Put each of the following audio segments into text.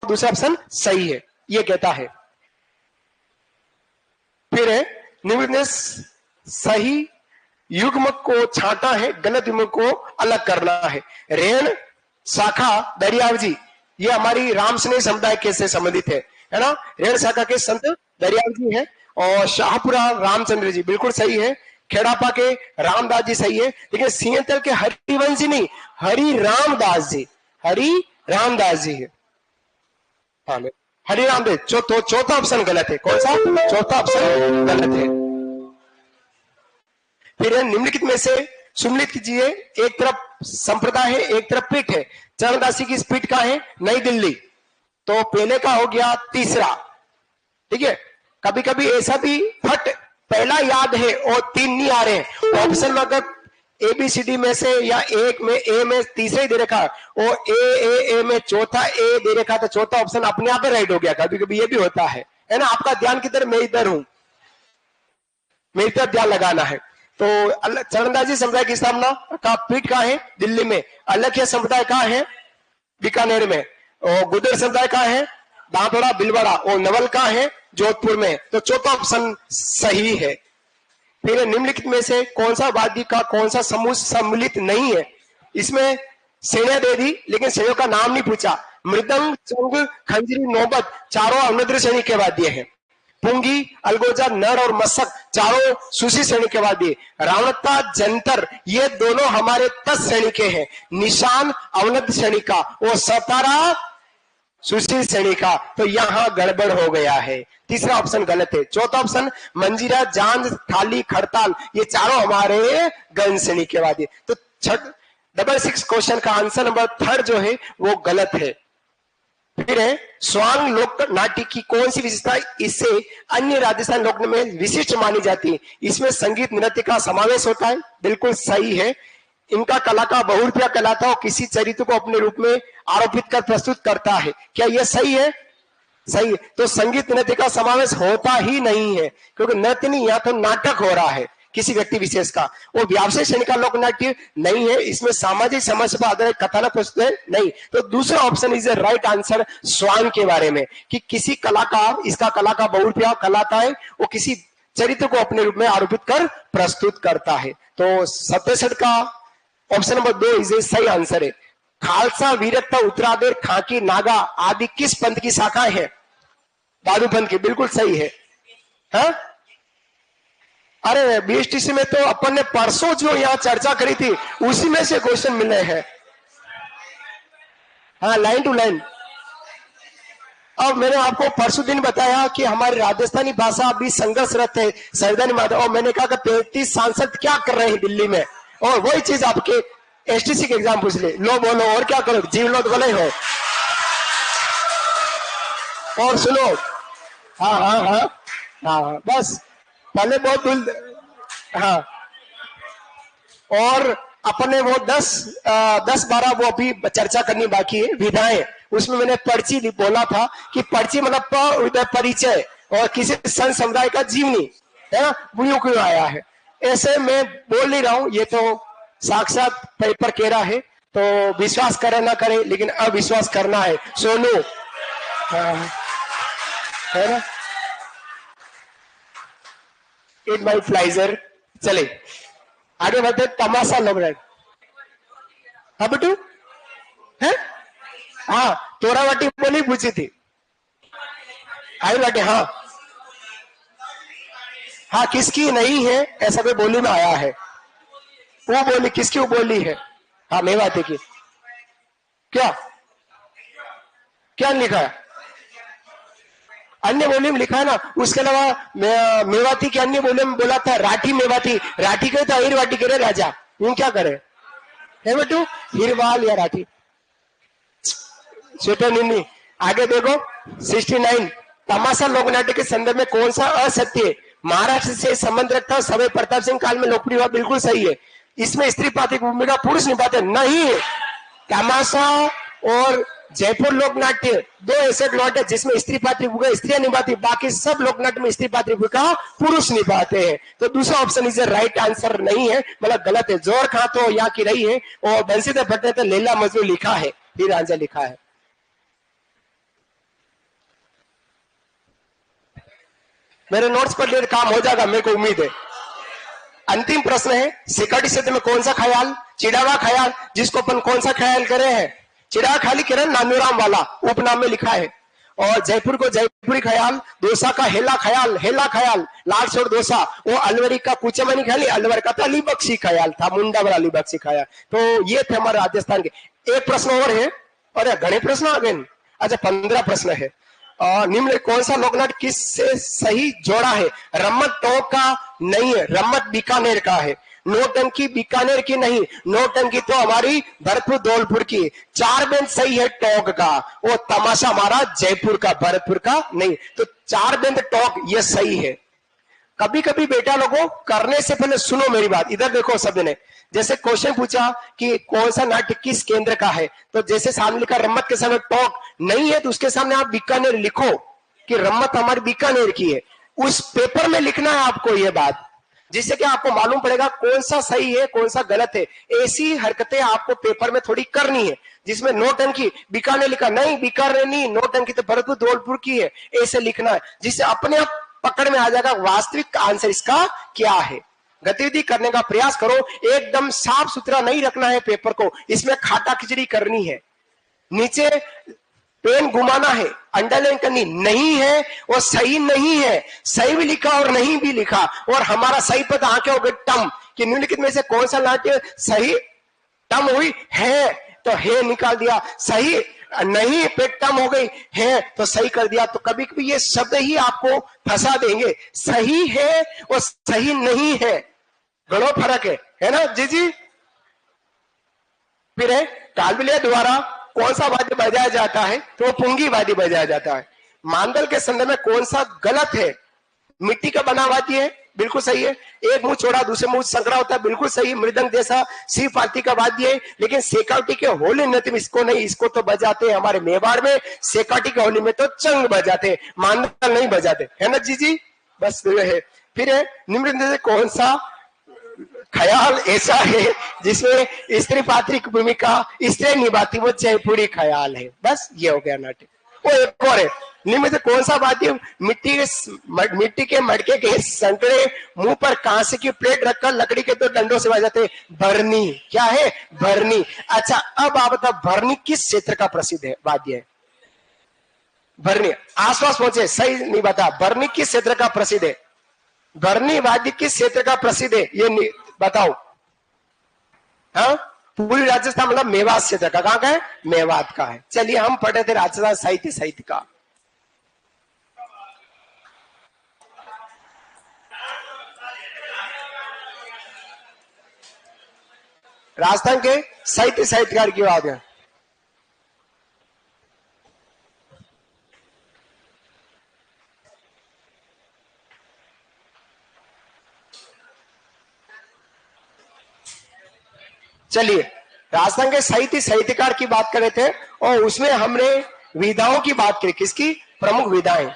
दूसरा ऑप्शन सही है, ये कहता है। फिर है निम्नलिखित में सही युग्म को छांटा है, गलत युग्म को अलग करना है। रेण शाखा दरियावजी, ये हमारी राम स्नेह समुदाय के से संबंधित है ना। रेण शाखा के संत दरियाव जी है, और शाहपुरा रामचंद्र जी बिल्कुल सही है। खेड़ापा के रामदास जी सही है, लेकिन सिंहतल के हरिवंश जी नहीं, हरि रामदास जी, हरि रामदास जी है। हाँ, हरि रामदास। तो चौथा ऑप्शन गलत है। कौन सा? चौथा ऑप्शन गलत है। फिर निम्नलिखित में से सुमिलित कीजिए। एक तरफ संप्रदाय है, एक तरफ पीठ है। चरणदासी की पीठ का है नई दिल्ली, तो पहले का हो गया तीसरा। ठीक है, कभी कभी ऐसा भी फट पहला याद है और तीन नहीं आ रहे हैं, तो ऑप्शन में अगर ABCD में से या एक में ए में तीसरा ही दे रखा और ए में चौथा ए दे रखा, तो चौथा ऑप्शन अपने आप ही राइट हो गया। कभी कभी ये भी होता है ना। आपका ध्यान किधर? मैं इधर हूं, मेरी तरफ ध्यान लगाना है। तो चरणदासी समुदाय की स्थापना का पीठ कहाँ है? दिल्ली में। अलख्य समुदाय कहाँ है? बीकानेर में। और गुर्जर समुदाय कहाँ है? दांतोड़ा बिलवाड़ा। और नवल कहाँ है? जोधपुर में। तो चौथा ऑप्शन सही है। फिर निम्नलिखित में से कौन सा वाद्य का कौन सा समूह सम्मिलित नहीं है? इसमें श्रेणियां दे दी, लेकिन श्रेणियों का नाम नहीं पूछा। मृदंग, चंग, खंजरी, नौबत चारों अवनद्र श्रेणी के वाद्य हैं। पुंगी, अलगोजा, नर और मसक चारों सूसी श्रेणी के वाद्य। रावणता, जंतर ये दोनों हमारे तस श्रेणी के हैं। निशान अवनद श्रेणी का और सतारा सूसी श्रेणी का। तो यहां गड़बड़ हो गया है, तीसरा ऑप्शन गलत है। चौथा ऑप्शन मंजीरा, जांज, थाली, खड़ताल ये चारों हमारे गण श्रेणी के वाद्य। तो 666 क्वेश्चन का आंसर नंबर 3 जो है वो गलत है। फिर है स्वांग लोक नाट्य की कौन सी विशेषता इससे अन्य राजस्थान लोक में विशिष्ट मानी जाती है? इसमें संगीत नृत्य का समावेश होता है, बिल्कुल सही है। इनका कला का बहुरूपिया कहलाता है और किसी चरित्र को अपने रूप में आरोपित कर प्रस्तुत करता है। क्या यह सही है? सही है। तो संगीत नृत्य का समावेश होता ही नहीं है, क्योंकि नृत्य नहीं, यहाँ तो नाटक हो रहा है किसी व्यक्ति विशेष का। और व्यावसायिक श्रेणी का लोक नाट्य नहीं है, इसमें सामाजिक समस्या पर आधारित कथानक प्रस्तुत है नहीं। तो दूसरा ऑप्शन इज राइट आंसर स्वांग के बारे में, कि किसी कलाकार इसका कला का बहुरूपिया कहलाता है, वो किसी चरित्र को अपने रूप में आरोपित कर प्रस्तुत करता है। तो 67 का ऑप्शन नंबर 2 इज सही आंसर है। खालसा, वीरक्त, उत्तरादेर, खाकी, नागा आदि किस पंथ की शाखाएं हैं? दादू पंथ की, बिल्कुल सही है। हाँ? अरे BSTC में तो अपन ने परसों जो यहाँ चर्चा करी थी उसी में से क्वेश्चन मिले हैं। हाँ, लाइन टू लाइन। अब मैंने आपको परसों दिन बताया कि हमारी राजस्थानी भाषा अभी संघर्षरत है, संविधान माता। और मैंने कहा कि 33 सांसद क्या कर रहे हैं दिल्ली में, और वही चीज आपके STC के एग्जाम पूछ ले, लो बोलो और क्या करो, जीव लो तो भले हो। और सुनो, हाँ हाँ हाँ हाँ, बस पहले बहुत हाँ। और अपने वो 10-12 वो अभी चर्चा करनी बाकी है, विधाएं। उसमें मैंने पर्ची बोला था कि पर्ची मतलब परिचय और किसी संत समुदाय का जीवनी है ना, वो क्यों आया है। ऐसे मैं बोल नहीं रहा हूं, ये तो साक्षात पेपर कह रहा है। तो विश्वास करे ना करे, लेकिन अविश्वास करना है सोनू, है ना। इट माई फ्लाइजर। चले आगे बढ़ते। तमाशा लोग रहे। हाँ बेटू है, हाँ तोरावाटी बोली पूछी थी, आई बाटी। हाँ हाँ, किसकी नहीं है ऐसा भी बोली में आया है। वो बोली किसकी वो बोली है? हाँ मेवाती की। क्या क्या लिखा है? अन्य बोली में लिखा है ना। उसके अलावा मेवाती की अन्य बोली में बोला था राठी मेवाती। राठी कहे तो हिरवाटी करे राजा, यूं क्या करे है बेटू, हिरवाल या राठी। स्वेटर निन्नी। आगे देखो 69। तमाशा लोक नाट्य के संदर्भ में कौन सा असत्य महाराष्ट्र से संबंध रखता है? सवै प्रताप सिंह काल में लोकप्रिय हुआ, बिल्कुल सही है। इसमें स्त्री पात्र की भूमिका पुरुष निभाते नहीं। तमाशा और जयपुर लोकनाट्य दो ऐसे लोट है जिसमें स्त्री पात्र भूमिका स्त्रियां निभाती, बाकी सब लोकनाट्य में स्त्री पात्र भूमिका पुरुष निभाते हैं। तो दूसरा ऑप्शन इज राइट आंसर नहीं है, मतलब गलत है। जोर खा तो यहाँ की रही है, और बंसीधर भट्ट ने तो लैला मजनू लिखा है, हीर रांझा लिखा है। मेरे नोट्स पर लिए काम हो जाएगा, मेरे को उम्मीद है। अंतिम प्रश्न है, सिक्योरिटी क्षेत्र में कौन सा ख्याल? चिड़ावा ख्याल, जिसको अपन कौन सा ख्याल करे हैं? चिड़ावा ख्याली किरण नानूराम वाला उपनाम में लिखा है। और जयपुर को जयपुरी ख्याल, दोसा का हेला ख्याल, हेला ख्याल, लाल छोड़ दोसा, वो अलवरी का पूछमनी ख्याल, अलवर का तो अली बख्शी ख्याल था, मुंडा वाला अली बख्शी ख्याल। तो ये थे हमारे राजस्थान के। एक प्रश्न और है, और घने प्रश्न आ गए। अच्छा 15 प्रश्न है। निम्न कौन सा लोकनाट्य किससे सही जोड़ा है? रम्मत टोंक का नहीं है, रम्मत बीकानेर का है। नौटंकी बीकानेर की नहीं, नौटंकी तो हमारी भरतपुर धौलपुर की। चार बेंद सही है टोंक का, वो तमाशा हमारा जयपुर का, भरतपुर का नहीं। तो चार बेंद टोंक ये सही है। कभी कभी बेटा लोगों, करने से पहले सुनो मेरी बात, इधर देखो सब ने। जैसे क्वेश्चन पूछा कि कौन सा नाट्य किस केंद्र का है, तो जैसे सामने लिखा रम्मत के समय टोंक नहीं है, तो उसके सामने आप बीकानेर लिखो कि रम्मत हमारी बीकानेर की है। उस पेपर में लिखना है आपको ये बात, जिससे कि आपको मालूम पड़ेगा कौन सा सही है कौन सा गलत है। ऐसी हरकतें आपको पेपर में थोड़ी करनी है, जिसमें नौटंकी बीकानेर लिखा नहीं, बीकानेर नहीं, नौटंकी तो भरतपुर धौलपुर की है, ऐसे लिखना है, जिससे अपने आप पकड़ में आ जाएगा वास्तविक आंसर इसका क्या है। गतिविधि करने का प्रयास करो, एकदम साफ सुथरा नहीं रखना है पेपर को, इसमें खाटा खिचड़ी करनी है। नीचे पेन घुमाना है, अंडरलाइन करनी नहीं है, वो सही नहीं है, सही भी लिखा और नहीं भी लिखा। और हमारा सही पता आंखें हो गए टम, कि निम्नलिखित में से कौन सा नाट्य सही टम हुई है, तो है निकाल दिया, सही नहीं पे टम हो गई है तो सही कर दिया। तो कभी कभी ये शब्द ही आपको फंसा देंगे, सही है और सही नहीं है, बड़ा फर्क है ना जी जी। फिर है तालबिलिया द्वारा कौन सा वाद्य बजाया जाता है, तो वो पुंगी वाद्य बजाया जाता है। मांदल के संदर्भ में कौन सा गलत है? मिट्टी का बना वाद्य है, बिल्कुल सही है। एक मुंह चौड़ा दूसरे मुंह संकरा होता है, बिल्कुल सही। मृदंग जैसा सी पार्टी का वाद्य है, लेकिन सेकावटी के होली नृत्य में इसको नहीं, इसको तो बजाते हैं हमारे मेवाड़ में, सेकावटी के होली में तो चंग बजाते, मांदल नहीं बजाते, है ना जी जी। बस है। फिर है निम्न से कौन सा ख्याल ऐसा है जिसमें स्त्री पात्री की भूमिका स्त्री निभाती, वो जयपुरी ख्याल है। बस ये हो गया नाटक। वो एक और है, निम्न से कौन सा वाद्य मिट्टी के मटके के संकड़े मुंह पर कांसे की प्लेट रखकर लकड़ी के दो डंडों से बजाते? भरनी। क्या है? भरनी। अच्छा अब आप बताओ भरनी किस क्षेत्र का प्रसिद्ध है वाद्य है? भरनी आसपास पहुंचे, सही नहीं बता। भरनी किस क्षेत्र का प्रसिद्ध है? भरनी वाद्य किस क्षेत्र का प्रसिद्ध है ये बताओ। हाँ पूरी राजस्थान मतलब मेवात क्षेत्र का। कहां का है? मेवात का है। चलिए हम पढ़े थे राजस्थान साहित्य का। राजस्थान के साहित्यकार की बात है। चलिए राजस्थान के साहित्यकार की बात कर रहे थे, और उसमें हमने विधाओं की बात की। किसकी? प्रमुख विधाएं।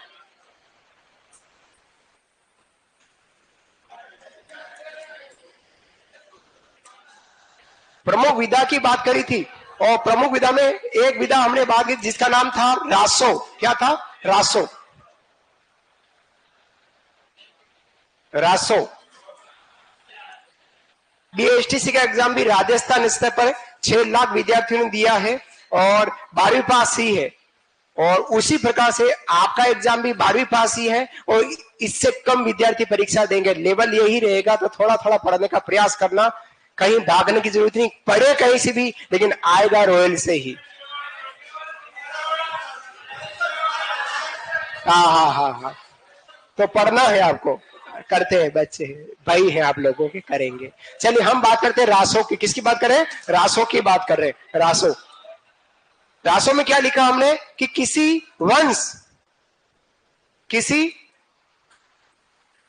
प्रमुख विधा की बात करी थी, और प्रमुख विधा में एक विधा हमने बात की जिसका नाम था रासो। क्या था? रासो। रासो बीएसटीसी का एग्जाम भी राजस्थान स्तर पर 6 लाख विद्यार्थियों ने दिया है, और 12वीं पास ही है। और उसी प्रकार से आपका एग्जाम भी 12वीं पास ही है, और इससे कम विद्यार्थी परीक्षा देंगे। लेवल यही रहेगा, तो थोड़ा थोड़ा पढ़ने का प्रयास करना, कहीं भागने की जरूरत नहीं, पढ़े कहीं से भी, लेकिन आएगा रॉयल से ही। हाँ तो पढ़ना है आपको, करते हैं बच्चे भाई हैं आप लोगों के, करेंगे। चलिए हम बात करते हैं रासों की। किसकी बात करें? रासों की बात कर रहे हैं। रासों, रासों में क्या लिखा हमने कि किसी वंश, किसी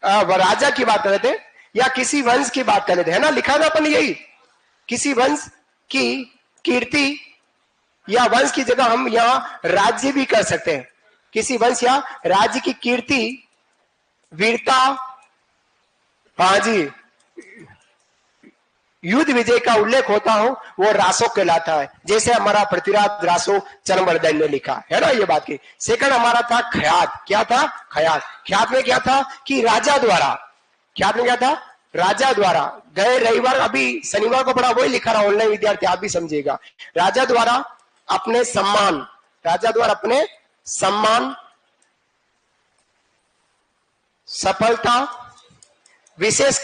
राजा की बात कर रहे थे, या किसी वंश की बात कर रहे थे, है ना? लिखा था अपन यही, किसी वंश की कीर्ति, या वंश की जगह हम यहां राज्य भी कर सकते हैं। किसी वंश या राज्य की कीर्ति, वीरता, हाँ जी, युद्ध विजय का उल्लेख होता हो वो रासो कहलाता है। जैसे हमारा पृथ्वीराज रासो चरमवर्धन ने लिखा है ना ये बात की। सेकंड हमारा था ख्यात। क्या था? ख्यात। ख्यात में क्या था कि राजा द्वारा, ख्यात में क्या था? राजा द्वारा। गए रविवार, अभी शनिवार को पढ़ा, वही लिखा रहा, ऑनलाइन विद्यार्थी आप भी समझिएगा। राजा द्वारा अपने सम्मान, राजा द्वारा अपने सम्मान, सफलता, विशेष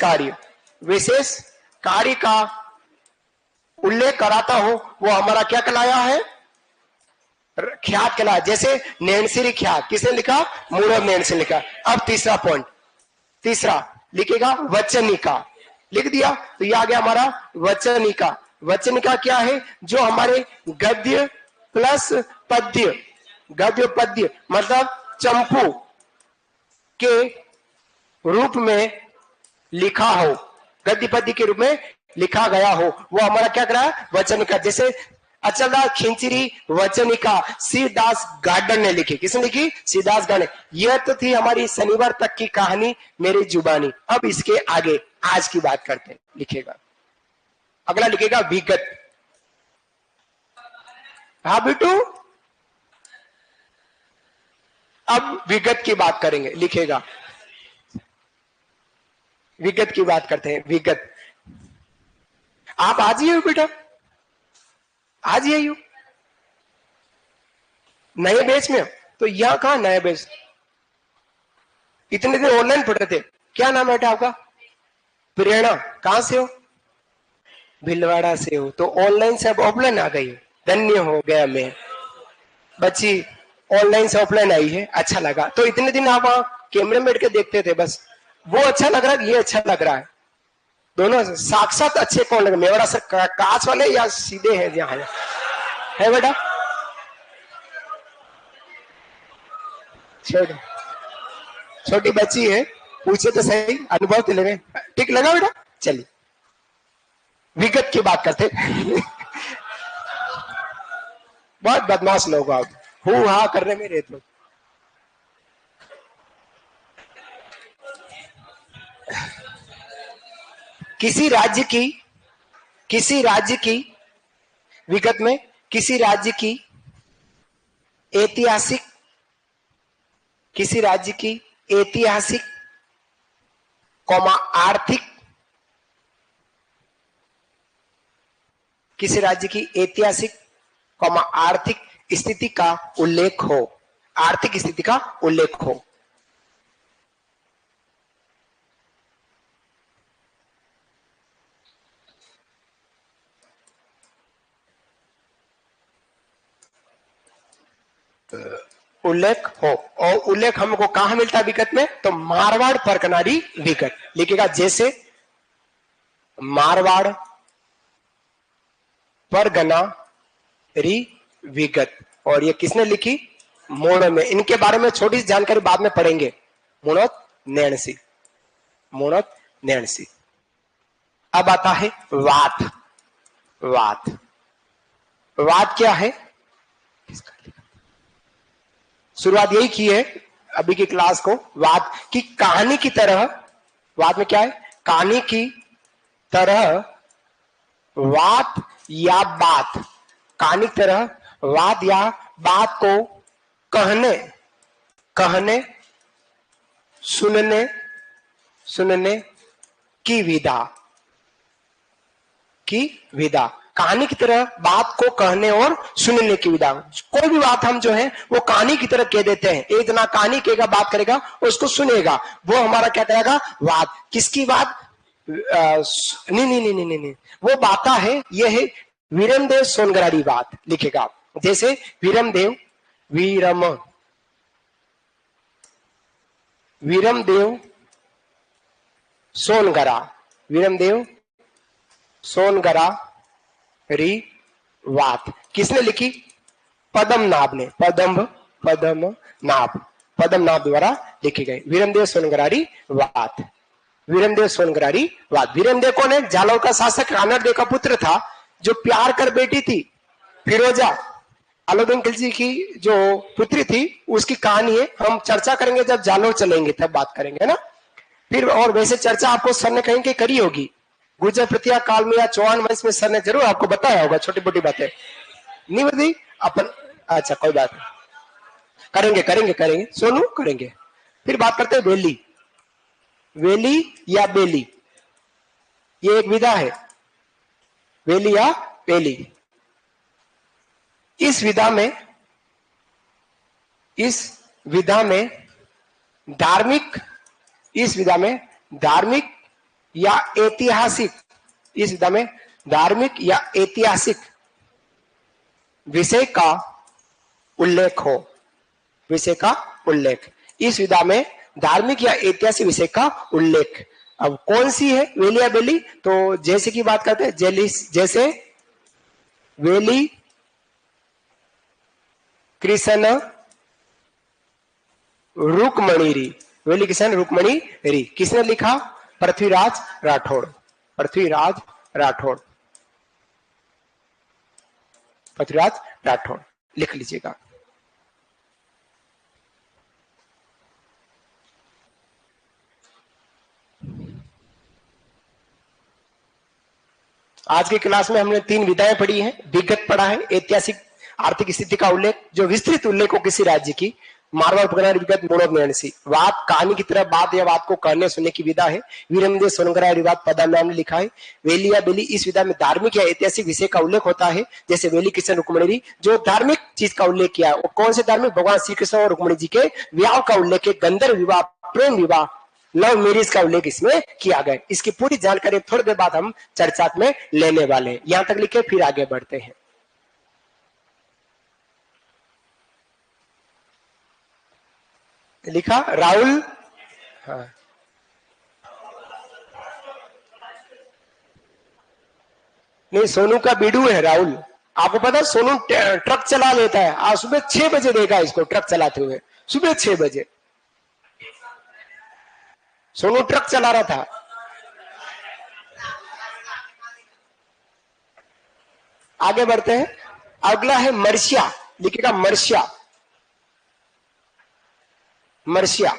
कार्य का उल्लेख कराता हो वो हमारा क्या कहलाया है? ख्यात कहलाया। जैसे नैनसिरी ख्यात किसने लिखा? मूरत नैन से लिखा। अब तीसरा पॉइंट, तीसरा लिखेगा वचनिका। लिख दिया तो ये आ गया हमारा वचनिका। वचनिका क्या है? जो हमारे गद्य प्लस पद्य, गद्य पद्य मतलब चंपू के रूप में लिखा हो, गद्य पद्य के रूप में लिखा गया हो, वो हमारा क्या करा? वचनिका। जैसे अचलदास खिंचरी वचनिका सीदास गार्डन ने लिखी। किसने लिखी? सीदास गार्डन। यह तो थी हमारी शनिवार तक की कहानी मेरी जुबानी। अब इसके आगे आज की बात करते हैं। लिखेगा अगला, लिखेगा विगत। हाँ बेटू, अब विगत की बात करेंगे। लिखेगा विगत की बात करते हैं। विगत आप आज ही हो बेटा, आज ही आई हो, नए बैच में हो। तो यहां कहा नया बैच? इतने दिन ऑनलाइन पढ़ रहे थे। क्या नाम है बेटा आपका? प्रेरणा। कहां से हो? भिलवाड़ा से हो। तो ऑनलाइन से अब ऑफलाइन आ गई हो। धन्य हो गया मैं। बच्ची ऑनलाइन से ऑफलाइन आई है, अच्छा लगा। तो इतने दिन आप वहां कैमरे में बैठ के देखते थे, बस वो अच्छा लग रहा है, ये अच्छा लग रहा है, दोनों साक्षात अच्छे कौन लगे? मेवाड़ा से कांच वाले या सीधे हैं? यहाँ है बेटा? छोटी बच्ची है, पूछे तो सही, अनुभव तो लगे। ठीक लगा बेटा? चलिए विगत की बात करते। बहुत बदमाश लोग आप, हु हा करने में रहते हो। किसी राज्य की विगत में किसी राज्य की ऐतिहासिक, किसी राज्य की ऐतिहासिक कौमा आर्थिक, किसी राज्य की ऐतिहासिक कौमा आर्थिक स्थिति का उल्लेख हो, आर्थिक स्थिति का उल्लेख हो। उल्लेख हो। और उल्लेख हमको कहां मिलता है विगत में? तो मारवाड़ परगनारी विगत। लिखेगा जैसे मारवाड़ परगनारी विगत। और ये किसने लिखी? मोड़ो में। इनके बारे में छोटी सी जानकारी बाद में पढ़ेंगे। मुणत नैणसी, मुणत नैणसी। अब आता है वात। वात, वात क्या है? शुरुआत यही की है अभी की क्लास को। वात की कहानी की तरह, वात में क्या है? कहानी की तरह वात या बात, कहानी की तरह वात या बात को कहने सुनने की विधा, कहानी की तरह बात को कहने और सुनने की विधा। कोई भी बात हम जो है वो कहानी की तरह कह देते हैं। एक जना कहानी कहेगा, बात करेगा, उसको सुनेगा, वो हमारा क्या कहेगा? वाद। किसकी बात? नहीं, वो बात है, ये है वीरमदेव सोनगरारी बात। लिखेगा जैसे वीरमदेव सोनगरा री वात। किसने लिखी? पद्मनाभ ने। पद्मनाभ द्वारा लिखी गई वीरमदेव सोनगरारी वात। वीरमदेव सोनगरारी वात। वीरमदेव कौन है? जालौर का शासक रानरदेव का पुत्र था, जो प्यार कर बेटी थी फिरोजा अलाउद्दीन खिलजी की जो पुत्री थी, उसकी कहानी है। हम चर्चा करेंगे जब जालौर चलेंगे, तब बात करेंगे, है ना? फिर और वैसे चर्चा आपको सर ने कहीं करी होगी, गुर्जर प्रत्या काल में या चौहान वंश में सर ने जरूर आपको बताया होगा, छोटी मोटी बातें नहीं बताई अपन। अच्छा कोई बात नहीं, करेंगे करेंगे करेंगे सोनू करेंगे। फिर बात करते हैं वेली, वेली या बेली, ये एक विधा है, वेली या बेली। इस विधा में धार्मिक, इस विधा में धार्मिक या ऐतिहासिक, इस विधा में धार्मिक या ऐतिहासिक विषय का उल्लेख हो, विषय का उल्लेख, इस विधा में धार्मिक या ऐतिहासिक विषय का उल्लेख। अब कौन सी है वेली या बेली? तो जैसे की बात करते हैं जैसे वेली कृष्ण रुक्मणी, वेली कृष्ण रुक्मणी री, किसने लिखा? पृथ्वीराज राठौड़, पृथ्वीराज राठौड़, पृथ्वीराज राठौड़ लिख लीजिएगा। आज की क्लास में हमने 3 विधाएं पढ़ी हैं, विगत पढ़ा है, ऐतिहासिक आर्थिक स्थिति का उल्लेख, जो विस्तृत उल्लेख हो किसी राज्य की, मारवाड़ उपगण विगत मोनोज्ञानसी, बात कहानी की तरह बात या बात को कहने सुनने की विधा है। वीरमदेव सोनगरा विवाद पदाम्याम ने लिखा है। वेली या बेली, इस विधा में धार्मिक या ऐतिहासिक विषय का उल्लेख होता है, जैसे वेली कृष्ण रुक्मणी, जो धार्मिक चीज का उल्लेख किया है। और कौन से धार्मिक? भगवान श्री कृष्ण और रुक्मणी जी के विवाह का उल्लेख है, गंधर्व विवाह, प्रेम विवाह, लव मैरिज का उल्लेख इसमें किया गया। इसकी पूरी जानकारी थोड़ी देर बाद हम चर्चा में लेने वाले हैं। यहां तक लिखे, फिर आगे बढ़ते हैं। लिखा राहुल, हाँ नहीं, सोनू का बीडू है राहुल। आपको पता है सोनू ट्रक चला लेता है। आज सुबह 6 बजे देखा इसको ट्रक चलाते हुए, सुबह 6 बजे सोनू ट्रक चला रहा था। आगे बढ़ते हैं। अगला है मर्सिया, लिखेगा मर्सिया, मर्सिया।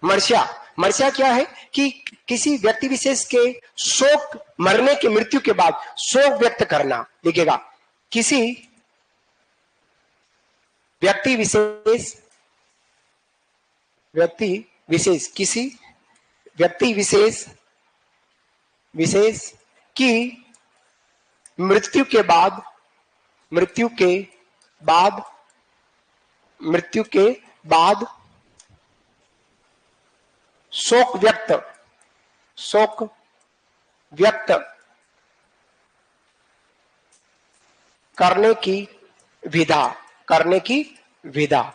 मर्सिया, मर्सिया क्या है कि किसी व्यक्ति विशेष के शोक, मरने के, मृत्यु के बाद शोक व्यक्त करना, लिखेगा किसी व्यक्ति विशेष, किसी व्यक्ति विशेष की मृत्यु के बाद शोक व्यक्त करने की विधा,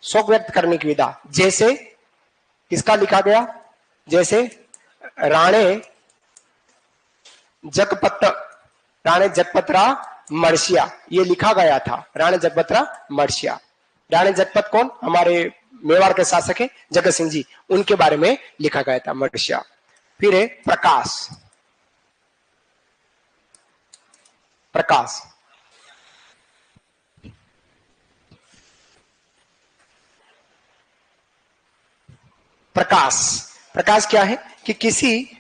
शोक व्यक्त करने की विधा। जैसे किसका लिखा गया? जैसे राणे जगपतरा मर्सिया, ये लिखा गया था, राणे जगपतरा मर्सिया। राणे जगपत कौन? हमारे मेवाड़ के शासक है जगत सिंह जी, उनके बारे में लिखा गया था मर्सिया। फिर है प्रकाश, प्रकाश, प्रकाश, प्रकाश क्या है कि किसी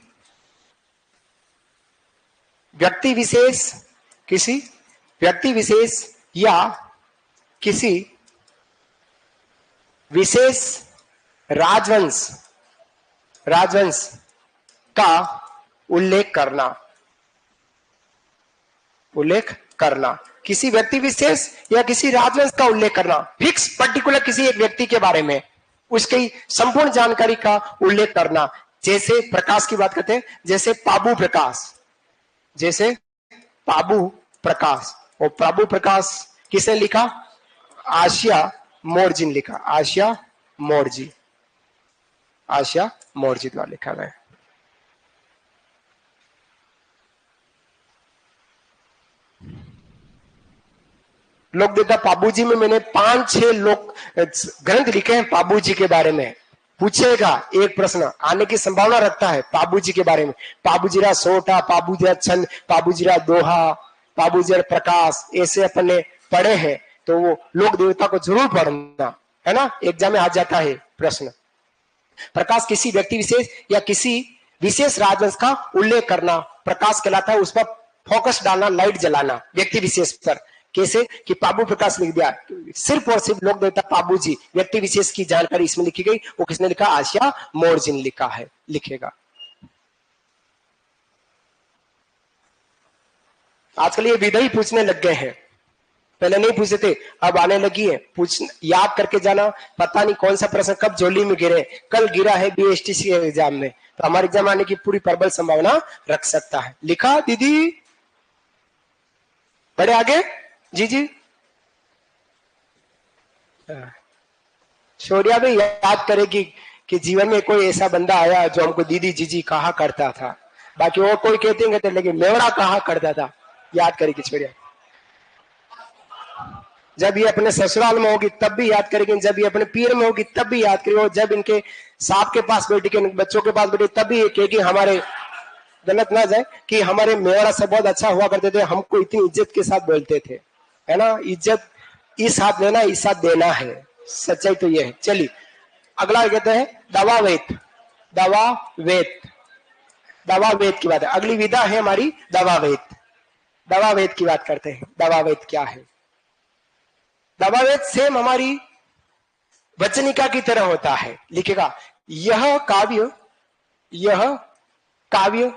व्यक्ति विशेष या किसी विशेष राजवंश का उल्लेख करना, किसी व्यक्ति विशेष या किसी राजवंश का उल्लेख करना, फिक्स पर्टिकुलर किसी एक व्यक्ति के बारे में उसकी संपूर्ण जानकारी का उल्लेख करना। जैसे प्रकाश की बात करते हैं, जैसे पाबू प्रकाश, और पाबू प्रकाश किसने लिखा? आशिया मोरजी ने लिखा, आशिया मोरजी द्वारा लिखा गया। लोकदेवता पाबूजी में मैंने 5-6 लोक ग्रंथ लिखे हैं पाबूजी के बारे में। पूछेगा एक प्रश्न आने की संभावना रखता है पाबूजी के बारे में। पाबूजीरा सोटा, पाबूजीरा छंद, पाबूजीरा दोहा, पाबूजीरा प्रकाश, ऐसे अपन ने पढ़े हैं। तो वो लोक देवता को जरूर पढ़ना है ना, एग्जाम में आ जाता है प्रश्न। प्रकाश किसी व्यक्ति विशेष या किसी विशेष राजवंश का उल्लेख करना प्रकाश कहलाता है। उस पर फोकस डालना, लाइट जलाना व्यक्ति विशेष पर। कैसे कि पाबू प्रकाश लिख दिया, सिर्फ और सिर्फ लोक देवता पाबू जी, व्यक्ति विशेष की जानकारी इसमें लिखी गई। वो किसने लिखा? आसिया मोरजी ने लिखा है, लिखेगा। आजकल ये विधा ही पूछने लग गए हैं, पहले नहीं पूछते थे, अब आने लगी है। पूछ याद करके जाना, पता नहीं कौन सा प्रश्न कब झोली में गिरे। कल गिरा है बीएसटीसी के एग्जाम में, तो हमारे एग्जाम आने की पूरी प्रबल संभावना रख सकता है। लिखा दीदी? बढ़े आगे? जी जी। शौर्या भी याद करेगी कि जीवन में कोई ऐसा बंदा आया जो हमको दीदी जीजी कहा करता था। बाकी और कोई कहते लेकिन मेवड़ा कहा करता था। याद करेगी शौर्या। जब ये अपने ससुराल में होगी तब भी याद करेगी, जब ये अपने पीर में होगी तब भी याद करेगी, जब इनके सांप के पास बैठी के बच्चों के पास बैठी तब भी ये कहेगी, हमारे गलत ना जाए कि हमारे मेवड़ा से बहुत अच्छा हुआ करते थे, हमको इतनी इज्जत के साथ बोलते थे, है ना। इज्जत इस हाथ लेना, इस हाथ देना है, सच्चाई तो ये है। चलिए अगला कहते हैं दवा वेद। दवा वेद, दवा वेद की बात है। अगली विधा है हमारी दवा वेद। दवा वेद की बात करते हैं। दवा वेद क्या है? दवा वेद सेम हमारी वचनिका की तरह होता है। लिखेगा यह काव्य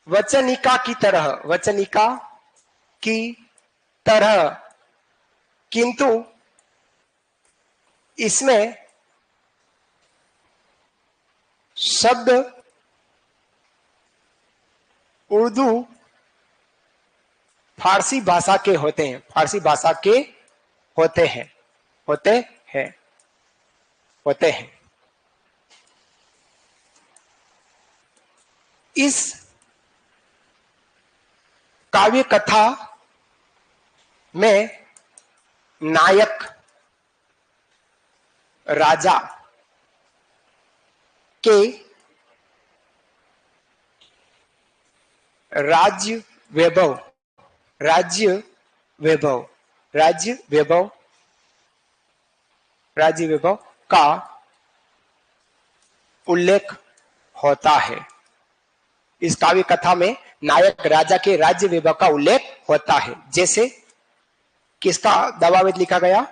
वचनिका की तरह, वचनिका की तरह, किंतु इसमें शब्द उर्दू फारसी भाषा के होते हैं। फारसी भाषा के होते हैं, होते हैं, होते हैं। इस काव्य कथा में नायक राजा के राज्य वैभव, राज्य वैभव, राज्य वैभव, राज्य वैभव का उल्लेख होता है। इस काव्य कथा में नायक राजा के राज्य वैभव का उल्लेख होता है। जैसे किसका दवावेद लिखा गया?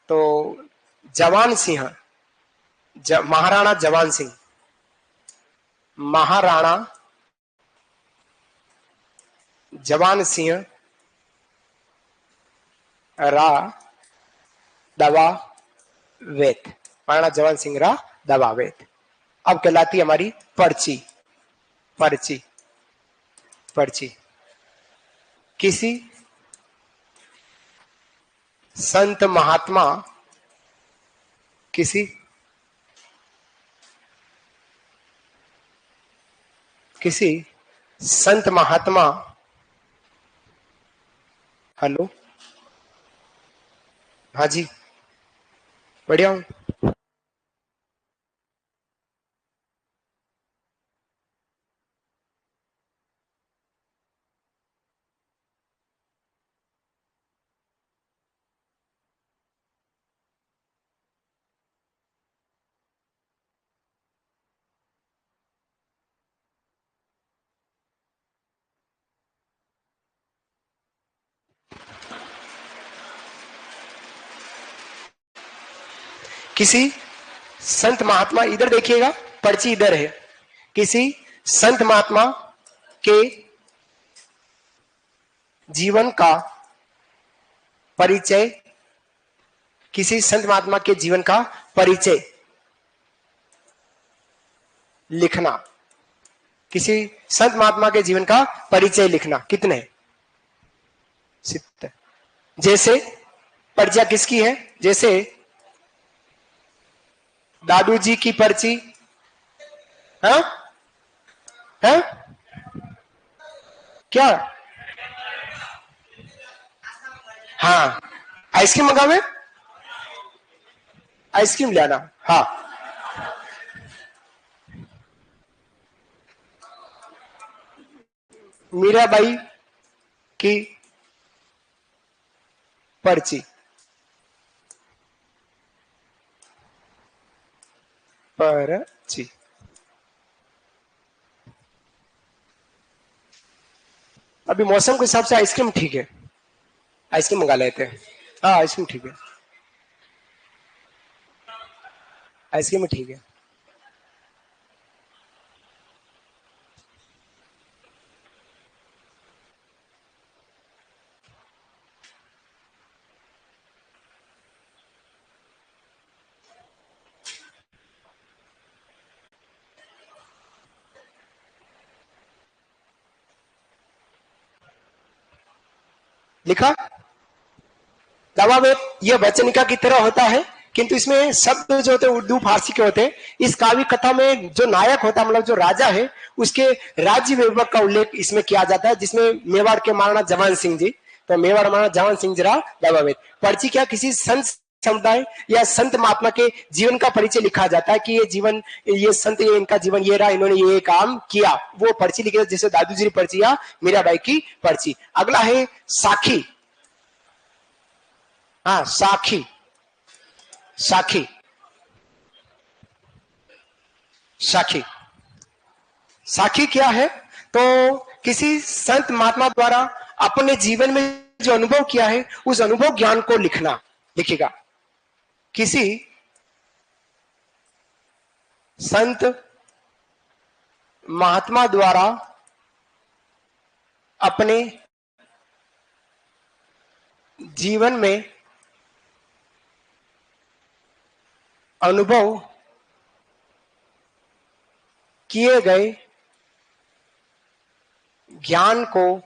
तो जवान सिंह, महाराणा जवान सिंह, महाराणा जवान सिंह रा दवा वेद, महाराणा जवान सिंह रा दवा वेद। अब कहलाती हमारी पर्ची। पर्ची, पर्ची किसी संत महात्मा, किसी संत महात्मा, हेलो, हाँ जी, बढ़िया हूं। किसी संत महात्मा, इधर देखिएगा, पर्ची इधर है। किसी संत महात्मा के जीवन का परिचय, किसी संत महात्मा के जीवन का परिचय लिखना। किसी संत महात्मा के जीवन का परिचय लिखना। कितने? 70। जैसे पर्चियां किसकी है? जैसे दादू जी की पर्ची, हाँ हाँ, क्या? हाँ, आइसक्रीम मंगावे, आइसक्रीम लाना। हाँ, मीराबाई की पर्ची, पर्ची। अभी मौसम के हिसाब से आइसक्रीम ठीक है, आइसक्रीम मंगा लेते हैं। हाँ आइसक्रीम ठीक है, आइसक्रीम ठीक है। लिखा दवावेद ये वचनिका की तरह होता है, किंतु इसमें शब्द जो होते हैं उर्दू फारसी के होते हैं। इस काव्य कथा में जो नायक होता है, मतलब जो राजा है, उसके राज्य वैभव का उल्लेख इसमें किया जाता है, जिसमें मेवाड़ के महाराणा जवान सिंह जी, तो मेवाड़ महाराणा जवान सिंह जी रहा दवावेद। पर्ची क्या किसी संत समुदाय या संत महात्मा के जीवन का परिचय लिखा जाता है कि ये जीवन, ये संत, ये इनका जीवन ये रहा, इन्होंने ये काम किया, वो पर्ची लिखी, जैसे दादू जी की पर्ची या मीराबाई की पर्ची। अगला है साखी। हाँ साखी, साखी, साखी, साखी क्या है? तो किसी संत महात्मा द्वारा अपने जीवन में जो अनुभव किया है उस अनुभव ज्ञान को लिखना, लिखेगा। किसी संत महात्मा द्वारा अपने जीवन में अनुभव किए गए ज्ञान को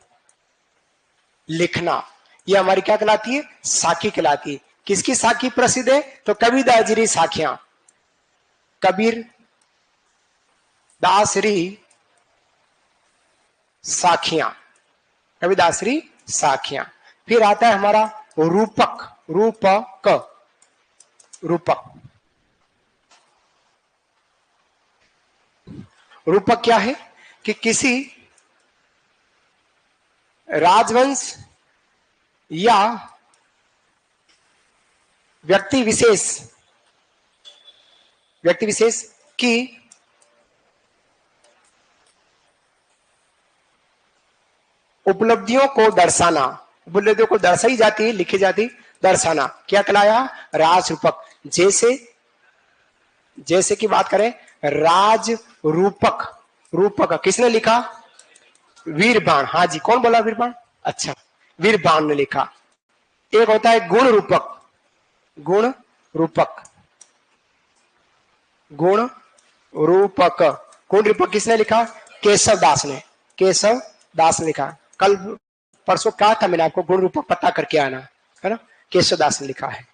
लिखना, यह हमारी क्या कहलाती है? साखी कहलाती है। किसकी साखी प्रसिद्ध है? तो कबीरदासरी साखियां, कबीर दासरी साखियां, कबीरदासरी साखियां। फिर आता है हमारा रूपक, रूपक, रूपक। रूपक क्या है? कि किसी राजवंश या व्यक्ति विशेष की उपलब्धियों को दर्शाना, उपलब्धियों को दर्शाई जाती है, लिखी जाती, दर्शाना, क्या कहलाया? राज रूपक। जैसे की बात करें राज रूपक, रूपक किसने लिखा? वीरबाण। हाँ जी, कौन बोला वीरबाण? अच्छा, वीरबाण ने लिखा। एक होता है गुण रूपक, गुण रूपक, गुण रूपक, गुण रूपक किसने लिखा? केशव दास ने, केशव दास ने लिखा। कल परसों कहा था मैंने आपको, गुण रूपक पता करके आना, है ना? केशव दास ने लिखा है।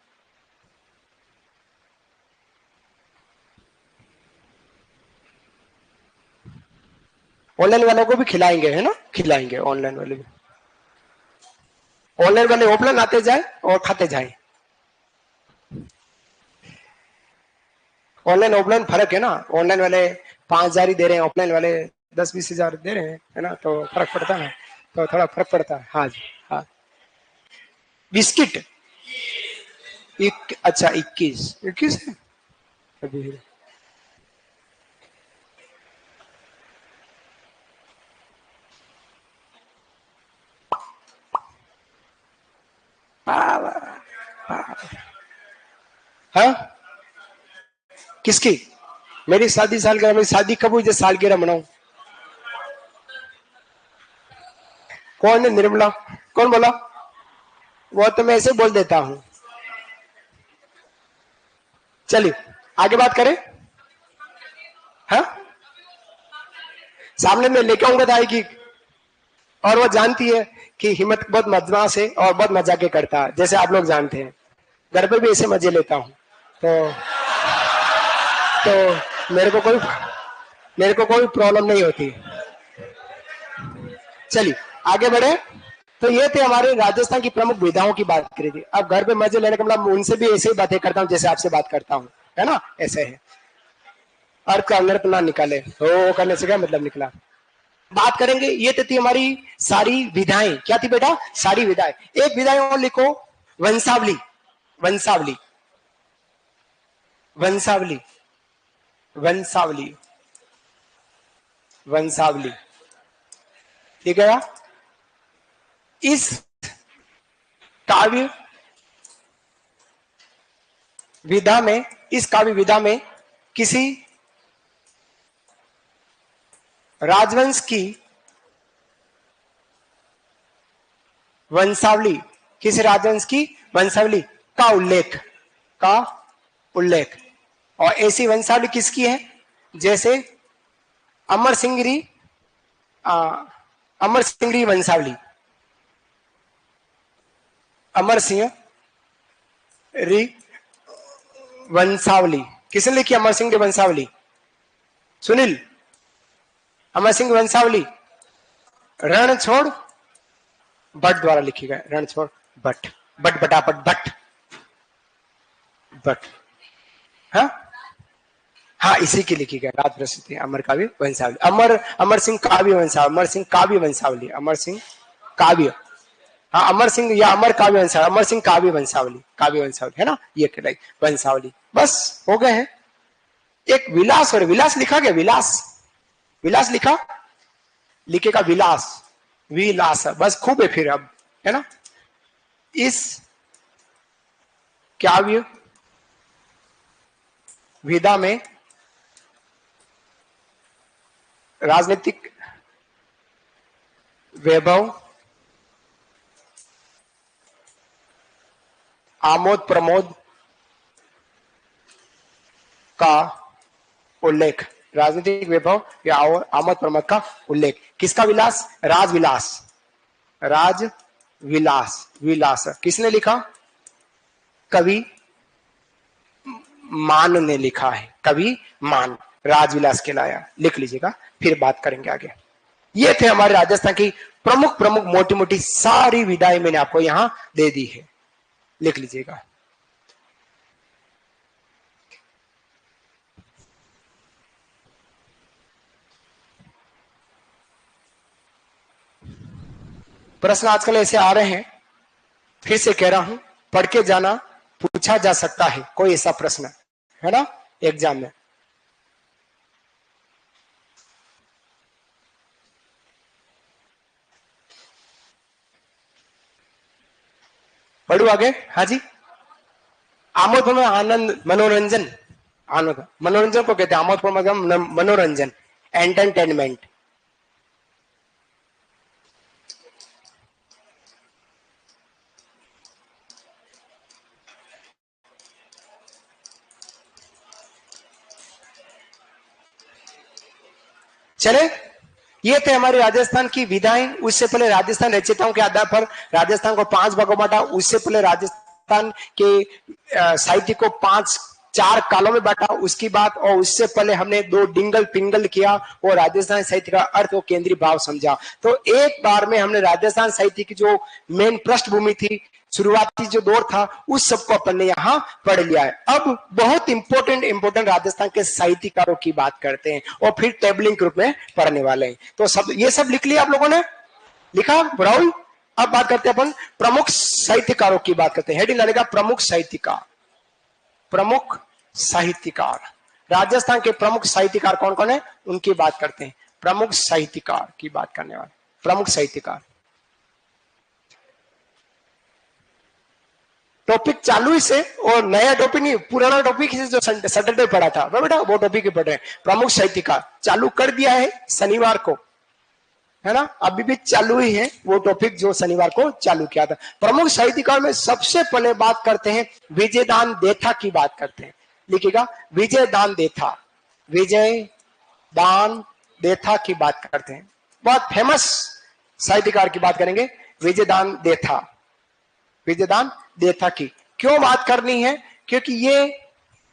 ऑनलाइन वालों को भी खिलाएंगे, है ना? खिलाएंगे ऑनलाइन वाले भी, ऑनलाइन वाले ऑफलाइन आते जाए और खाते जाए। ऑनलाइन ऑफलाइन फर्क है ना, ऑनलाइन वाले 5,000 ही दे रहे हैं, ऑफलाइन वाले 10-20 हजार दे रहे हैं, है ना? तो फर्क पड़ता है, तो थोड़ा फर्क पड़ता है। हाँ जी, हाँ। बिस्किट अच्छा 21 है अभी। हाँ किसकी? मेरी शादी सालगिरह, मेरी शादी कब हुई जो सालगिरह मनाऊं? कौन है? निर्मला। कौन बोला? वो तो मैं ऐसे बोल देता हूं। चलिए आगे बात करें। हाँ सामने में लेके आऊंगा तो आएगी, और वो जानती है कि हिम्मत बहुत मजमास है और बहुत मजाके करता है, जैसे आप लोग जानते हैं। घर पे भी ऐसे मजे लेता हूँ, तो मेरे को कोई प्रॉब्लम नहीं होती। चलिए आगे बढ़े। तो ये थे हमारे राजस्थान की प्रमुख विधाओं की बात करी थी। अब घर पे मजे लेने का मतलब उनसे भी ऐसे ही बातें करता हूँ जैसे आपसे बात करता हूँ, है ना? ऐसे है। अर्थ का अनर्थ ना निकाले, हो करने से क्या मतलब निकला। बात करेंगे, ये तो थी हमारी सारी विधाएं। क्या थी बेटा? सारी विधाएं। एक विधाएं और लिखो, वंशावली, वंशावली, वंशावली, वंशावली, वंशावली, ठीक है। इस काव्य विधा में, इस काव्य विधा में किसी राजवंश की वंशावली, किसी राजवंश की वंशावली का उल्लेख, का उल्लेख, और ऐसी वंशावली किसकी है? जैसे अमर सिंगरी, अमर सिंगरी वंशावली, अमर सिंह री वंशावली, किसने लिखी अमर सिंह वंशावली? सुनील, अमर सिंह वंशावली रणछोड़ भट्ट द्वारा लिखी गई, रणछोड़ भट्ट, बट बटापट भट्ट, भट्ट, हाँ हाँ, इसी की लिखी गई राज प्रसिद्धि अमर काव्य वंशावली, अमर सिंह काव्य वंशावली, अमर सिंह काव्य वंशावली, अमर सिंह काव्य, हाँ अमर सिंह या अमर काव्य वंशावली, अमर सिंह काव्य वंशावली, काव्य वंशावली है ना, ये कहलाई वंशावली। बस हो गए हैं। एक विलास, और विलास लिखा गया, विलास, विलास लिखा, लिखेगा विलास, विलास, बस खूब है फिर अब, है ना। इस काव्य विधा में राजनीतिक वैभव, आमोद प्रमोद का उल्लेख, राजनीतिक वैभव या आमोद प्रमोद का उल्लेख, किसका विलास? राजविलास, राजविलास, विलास किसने लिखा? कवि मान ने लिखा है, कवि मान, राजविलास कहलाया, लिख लीजिएगा, फिर बात करेंगे आगे। ये थे हमारे राजस्थान की प्रमुख प्रमुख मोटी मोटी सारी विधाएं मैंने आपको यहां दे दी है, लिख लीजिएगा। प्रश्न आजकल ऐसे आ रहे हैं, फिर से कह रहा हूं, पढ़ के जाना, पूछा जा सकता है कोई ऐसा प्रश्न, है ना, एग्जाम में। पढ़ू आगे, हाँ जी। आमोद प्रमोद आनंद, मनोरंजन, आनंद, मनोरंजन को कहते हैं आमोद प्रमोद, मनोरंजन, एंटरटेनमेंट। चले, ये थे हमारे राजस्थान की विधाएं। उससे पहले राजस्थान रचयिताओं के आधार पर राजस्थान को 5 भागों में बांटा, उससे पहले राजस्थान के साहित्य को 4 कालों में बांटा, उसकी बात, और उससे पहले हमने 2 डिंगल पिंगल किया और राजस्थान साहित्य का अर्थ और केंद्रीय भाव समझा। तो एक बार में हमने राजस्थान साहित्य की जो मेन पृष्ठभूमि थी, शुरुआती जो दौर था, उस सबको अपन ने यहाँ पढ़ लिया है। अब बहुत इंपोर्टेंट राजस्थान के साहित्यकारों की बात करते हैं और फिर टेबलिंग के रूप में पढ़ने वाले हैं। तो सब ये सब लिख लिया आप लोगों ने, लिखा राहुल? अब बात करते हैं अपन प्रमुख साहित्यकारों की बात करते हैं। हेडिंग लगेगा प्रमुख साहित्यकार, प्रमुख साहित्यकार। राजस्थान के प्रमुख साहित्यकार कौन कौन है, उनकी बात करते हैं। प्रमुख साहित्यकार की बात करने वाले, प्रमुख साहित्यकार। टॉपिक चालू ही से, और नया टॉपिक नहीं, पुराना टॉपिक जो सैटरडे पढ़ा था बेटा, वो टॉपिक ही पढ़ रहे हैं। प्रमुख साहित्यकार चालू कर दिया है शनिवार को, है ना, अभी भी चालू ही है वो टॉपिक जो शनिवार को चालू किया था। प्रमुख साहित्यकार में सबसे पहले बात करते हैं विजयदान देथा की बात करते हैं। लिखिएगा विजयदान देथा, विजयदान देथा की बात करते हैं। बहुत फेमस साहित्यकार की बात करेंगे, विजयदान देथा, विजयदान देथा की। क्यों बात करनी है? क्योंकि ये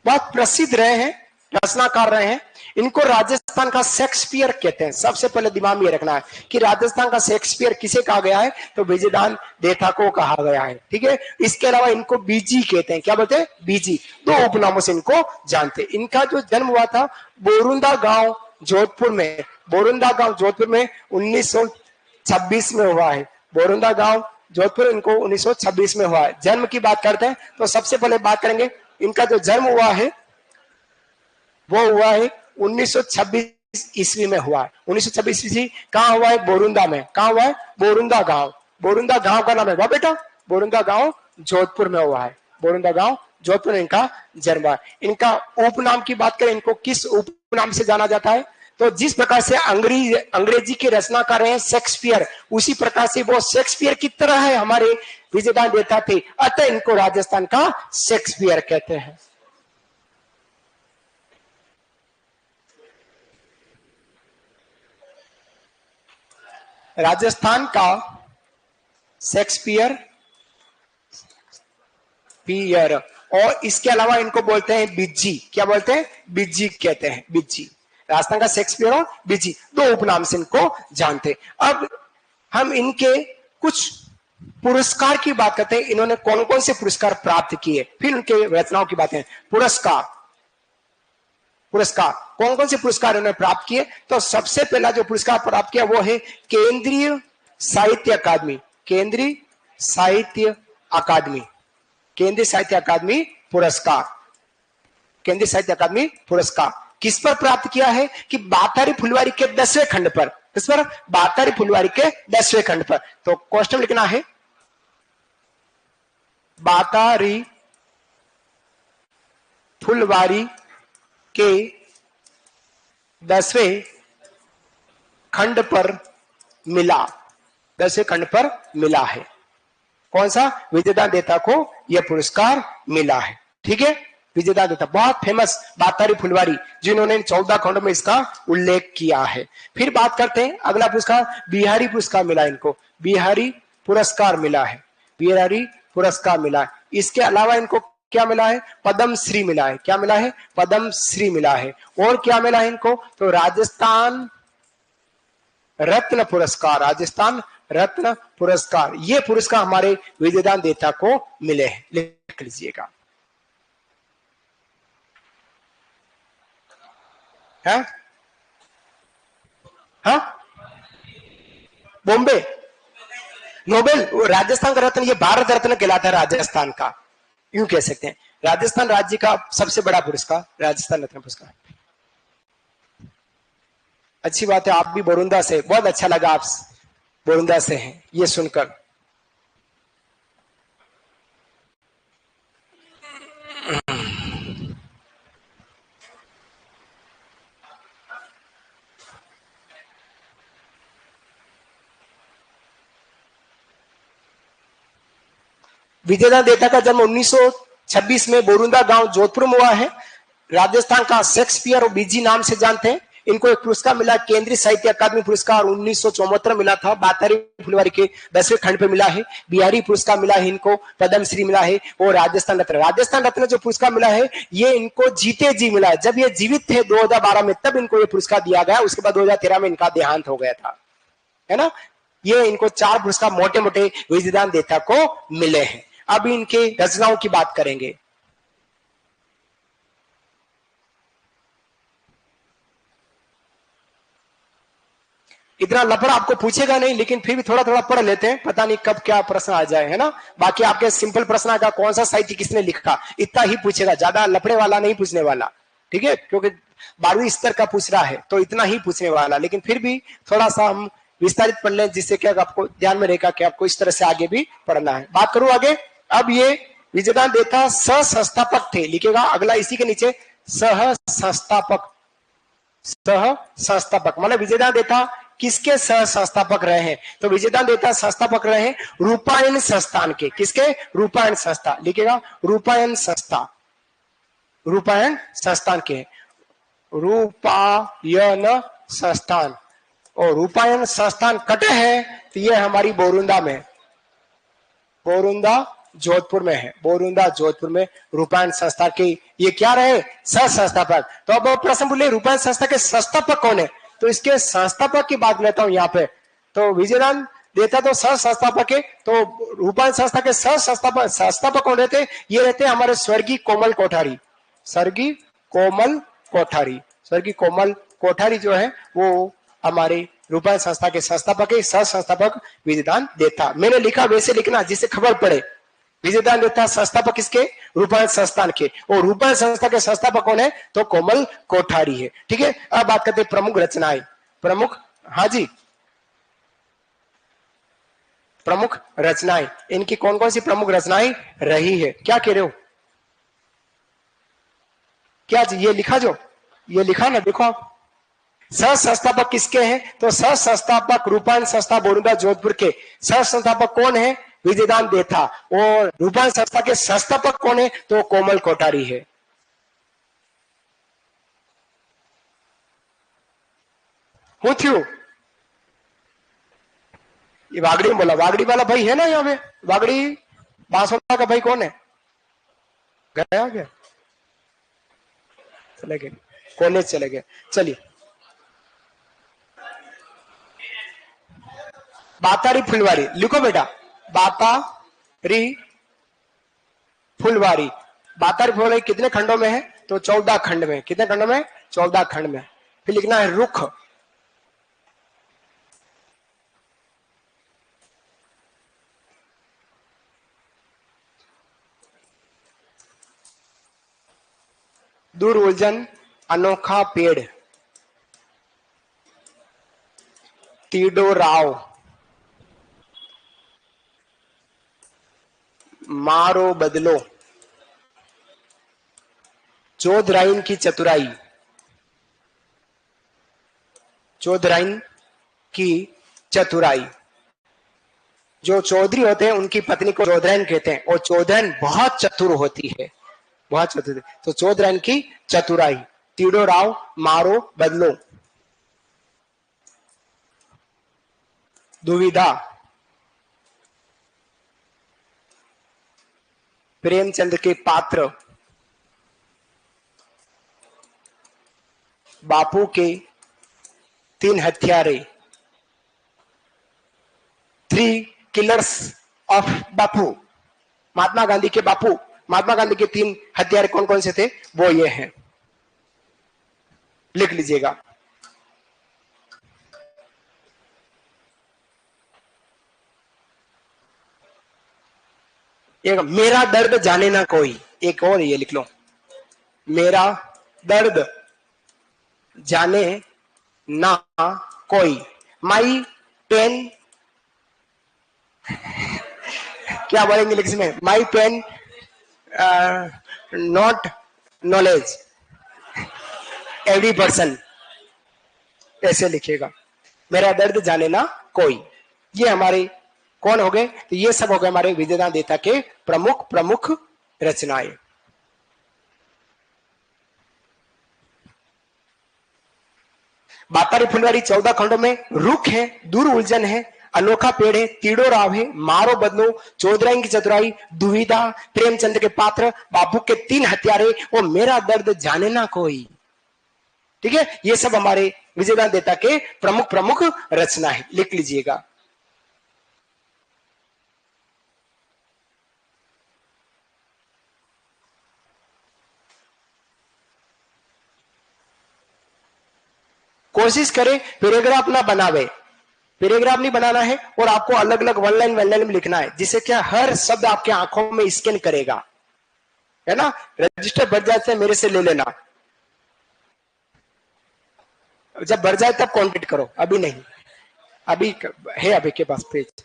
बहुत प्रसिद्ध रहे हैं, रचनाकार रहे हैं। इनको राजस्थान का शेक्सपियर कहते हैं। सबसे पहले दिमाग में ये रखना है कि राजस्थान का शेक्सपियर किसे कहा गया है, तो विजयदान देथा को कहा गया है, ठीक है। इसके अलावा इनको बीजी कहते हैं। क्या बोलते हैं? बीजी। 2 उपनामों से इनको जानते हैं। इनका जो जन्म हुआ था बोरुंदा गांव जोधपुर में, बोरुंदा गांव जोधपुर में 1926 में हुआ है। बोरुंदा गांव जोधपुर इनको 1926 में हुआ है। जन्म की बात करते हैं तो सबसे पहले बात करेंगे इनका जो जन्म हुआ है वो हुआ है 1926 ईस्वी में हुआ है। 1926 ईस्वी कहाँ हुआ है? बोरुंदा में। कहाँ हुआ है? बोरुंदा गांव। बोरुंदा गांव का नाम है वाह बेटा, बोरुंदा गांव जोधपुर में हुआ है। बोरुंदा गांव जोधपुर में इनका जन्म हुआ। इनका उपनाम की बात करें, इनको किस उपनाम से जाना जाता है? तो जिस प्रकार से अंग्रेजी की रचना कर रहे हैं शेक्सपियर, उसी प्रकार से वो शेक्सपियर की तरह है हमारे विजयदान देता थे, अतः इनको राजस्थान का शेक्सपियर कहते हैं। राजस्थान का शेक्सपियर पियर, और इसके अलावा इनको बोलते हैं बिज्जी। क्या बोलते हैं? बिज्जी कहते हैं, बिज्जी। राजस्थान का शेक्सपियर और बिज्जी, दो उपनाम से इनको जानते हैं। अब हम इनके कुछ पुरस्कार की बात करते हैं। इन्होंने कौन कौन से पुरस्कार प्राप्त किए, फिर उनके रचनाओं की बातें। पुरस्कार पुरस्कार कौन कौन से पुरस्कार इन्होंने प्राप्त किए? तो सबसे पहला जो पुरस्कार प्राप्त किया वो है केंद्रीय साहित्य अकादमी। केंद्रीय साहित्य अकादमी, केंद्रीय साहित्य अकादमी पुरस्कार। केंद्रीय साहित्य अकादमी पुरस्कार किस पर प्राप्त किया है? कि बातारी फुलवारी के 10वें खंड पर। किस पर? बातारी फुलवारी के 10वें खंड पर। तो क्वेश्चन लिखना है बातारी फुलवारी के 10वें खंड पर मिला। 10वें खंड पर मिला है। कौन सा? विजयदान देता को यह पुरस्कार मिला है। ठीक है, विजयदान देता बहुत फेमस बातारी फुलवारी, जिन्होंने 14 खंडों में इसका उल्लेख किया है। फिर बात करते हैं अगला पुरस्कार, बिहारी पुरस्कार मिला इनको। बिहारी पुरस्कार मिला है, बिहारी पुरस्कार मिला है। इसके अलावा इनको क्या मिला है? पद्म श्री मिला है। क्या मिला है? पद्म श्री मिला है। और क्या मिला है इनको? तो राजस्थान रत्न पुरस्कार, राजस्थान रत्न पुरस्कार। ये पुरस्कार हमारे विजयदान देता को मिले हैं, लिख लीजिएगा। है? हाँ? बॉम्बे नोबेल, राजस्थान का रत्न, ये भारत रत्न कहलाता है राजस्थान का, यूं कह सकते हैं। राजस्थान राज्य का सबसे बड़ा पुरस्कार राजस्थान रत्न पुरस्कार। अच्छी बात है, आप भी बोरुंदा से, बहुत अच्छा लगा आप बोरुंदा से हैं ये सुनकर। विजयदान देता का जन्म 1926 में बोरुंदा गांव जोधपुर में हुआ है। राजस्थान का शेक्सपियर और बीजी नाम से जानते हैं। इनको एक पुरस्कार मिला, केंद्रीय साहित्य अकादमी पुरस्कार 1974 मिला था। बातारी फुलवारी के 10वें खंड पे मिला है। बिहारी पुरस्कार मिला है इनको, पद्म श्री मिला है, और राजस्थान रत्न। राजस्थान रत्न जो पुरस्कार मिला है ये इनको जीते जी मिला है। जब ये जीवित थे 2012 में, तब इनको ये पुरस्कार दिया गया। उसके बाद 2013 में इनका देहांत हो गया था, है ना। ये इनको 4 पुरस्कार मोटे मोटे विजयदान देता को मिले हैं। अब इनके रचनाओं की बात करेंगे। इतना लफड़ा आपको पूछेगा नहीं, लेकिन फिर भी थोड़ा थोड़ा पढ़ लेते हैं, पता नहीं कब क्या प्रश्न आ जाए, है ना। बाकी आपके सिंपल प्रश्न आएगा, कौन सा साहित्य किसने लिखा, इतना ही पूछेगा, ज्यादा लफड़े वाला नहीं पूछने वाला। ठीक है, क्योंकि 12वीं स्तर का पूछ रहा है तो इतना ही पूछने वाला। लेकिन फिर भी थोड़ा सा हम विस्तारित पढ़ लें, जिससे क्या आपको ध्यान में रहेगा कि आपको इस तरह से आगे भी पढ़ना है। बात करूं आगे। अब ये विजयदान देता सह संस्थापक थे, लिखेगा अगला इसी के नीचे, सह संस्थापक। सह संस्थापक मतलब विजयदान देता किसके सह संस्थापक रहे हैं? तो विजयदान देता संस्थापक रहे हैं रूपायन संस्थान के। किसके? रूपायन संस्था, लिखेगा रूपायन संस्था, रूपायन संस्थान के, रूपायन संस्थान। और रूपायन संस्थान कटे हैं तो ये हमारी बोरुंदा में, बोरुंदा जोधपुर में है। बोरुंदा जोधपुर में रूपायन संस्था के ये क्या रहे? सह संस्थापक। तो अब प्रश्न बोले रूपायन संस्था के संस्थापक कौन है? तो इसके संस्थापक की बात लेता हूं यहाँ पे। तो विजयदान देता तो सह संस्थापक है, तो रूपायन संस्था के सह संस्थापक कौन रहते? ये रहते हमारे स्वर्गीय कोमल कोठारी। स्वर्गीय कोमल कोठारी, स्वर्गीय कोमल कोठारी जो है वो हमारे रूपायन संस्था के संस्थापक है। सह संस्थापक विजयदान देता। मैंने लिखा वैसे लिखना जिससे खबर पड़े। विजयदान देथा संस्थापक किसके? रूपायण संस्थान के। और रूपायण संस्था के संस्थापक कौन है? तो कोमल कोठारी है। ठीक है, अब बात करते हैं प्रमुख रचनाएं। प्रमुख, हाँ जी, प्रमुख रचनाएं, इनकी कौन कौन सी प्रमुख रचनाएं रही है? क्या कह रहे हो? क्या ये लिखा, जो ये लिखा ना, देखो आप, सह संस्थापक किसके हैं? तो सह संस्थापक रूपायण संस्था बोरुदा जोधपुर के सह संस्थापक कौन है? विजयदान देथा। और रूपायण संस्था के संस्थापक कौन है? तो कोमल कोठारी है। હું થયું? ये वागड़ी में बोला, वागड़ी वाला भाई है ना यहाँ पे? वागड़ी बांसवाड़ा का भाई कौन है? गया क्या? चले गए, कॉलेज चले गए। चलिए, बातारी फुलवारी लिखो बेटा, बातारी फुलवारी। बातारी फुलवारी कितने खंडों में है? तो 14 खंड में। कितने खंडों में? 14 खंड में। फिर लिखना है रुख। दूर उलझन अनोखा पेड़, तीडो राव, मारो बदलो, चौधराइन की चतुराई, चौधराइन की चतुराई। जो चौधरी होते हैं उनकी पत्नी को चौधराइन कहते हैं, और चौधराइन बहुत चतुर होती है, बहुत चतुर। तो चौधराइन की चतुराई, तीडो राव, मारो बदलो, दुविधा, प्रेमचंद के पात्र, बापू के 3 हत्यारे, 3 किलर्स ऑफ बापू, महात्मा गांधी के बापू, महात्मा गांधी के 3 हत्यारे कौन कौन से थे? वो ये हैं, लिख लीजिएगा। एक मेरा दर्द जाने ना कोई, एक और ये लिख लो, मेरा दर्द जाने ना कोई, माई पेन, क्या बोलेंगे इंग्लिश में? My pen not knowledge every person, ऐसे लिखेगा, मेरा दर्द जाने ना कोई। ये हमारे कौन हो गए? तो ये सब हो गए हमारे विजयदान देथा के प्रमुख प्रमुख रचनाएं। बातारी फुलवारी 14 खंडों में रुख है, दूर उलझन है, अनोखा पेड़ है, तीड़ो राव है, मारो बदलो, चौधराइन की चतुराई, दुविधा, प्रेमचंद के पात्र, बापू के 3 हत्यारे, और मेरा दर्द जाने ना कोई। ठीक है, ये सब हमारे विजयदान देथा के प्रमुख प्रमुख रचना है, लिख लीजिएगा। कोशिश करें पैराग्राफ ना बनावे, पैराग्राफ नहीं बनाना है, और आपको अलग अलग वन लाइन में लिखना है, जिससे क्या हर शब्द आपके आंखों में स्कैन करेगा, है ना। रजिस्टर भर जाते हैं, मेरे से ले लेना, जब भर जाए तब कांटेक्ट करो, अभी नहीं, अभी है अभी के पास पेज।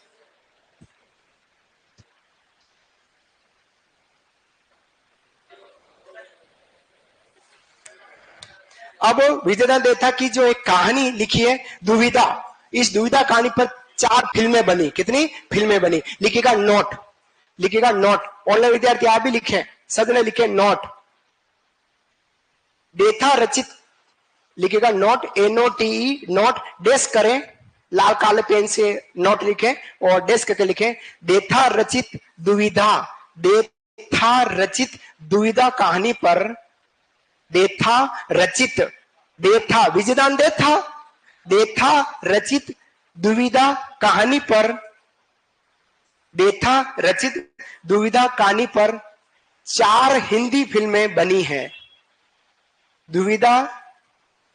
अब विजयदान देथा की जो एक कहानी लिखी है दुविधा, इस दुविधा कहानी पर 4 फिल्में बनी। कितनी फिल्में बनी? लिखिएगा नोट, लिखिएगा नोट। ऑनलाइन विद्यार्थी आप भी लिखे, सब ने लिखे नोट। देथा रचित, लिखिएगा नोट, NOTE नोट, डेस्क करें, लाल काले पेन से नोट लिखे और डेस्क करके लिखे। देथा रचित दुविधा, देथा रचित दुविधा कहानी पर, देथा रचित, देथा विजयदान देथा, देथा रचित दुविधा कहानी पर, देथा रचित दुविधा कहानी पर 4 हिंदी फिल्में बनी हैं। दुविधा,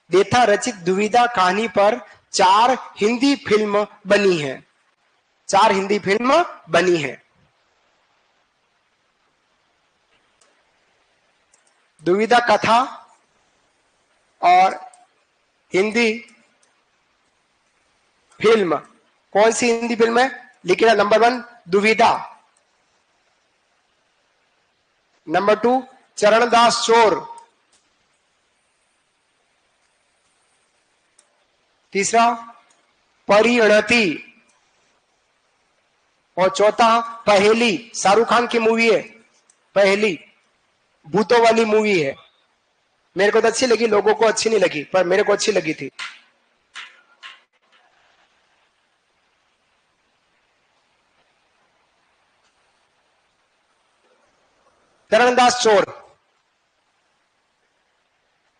देथा रचित दुविधा कहानी पर 4 हिंदी फिल्म बनी है, 4 हिंदी फिल्म बनी है। दुविधा कथा और हिंदी फिल्म, कौन सी हिंदी फिल्म है? लिखिएगा नंबर 1 दुविधा, नंबर 2 चरणदास चोर, तीसरा परिणति, और चौथा पहेली। शाहरुख खान की मूवी है पहेली, भूतों वाली मूवी है। मेरे को तो अच्छी लगी, लोगों को अच्छी नहीं लगी, पर मेरे को अच्छी लगी थी। चरणदास चोर,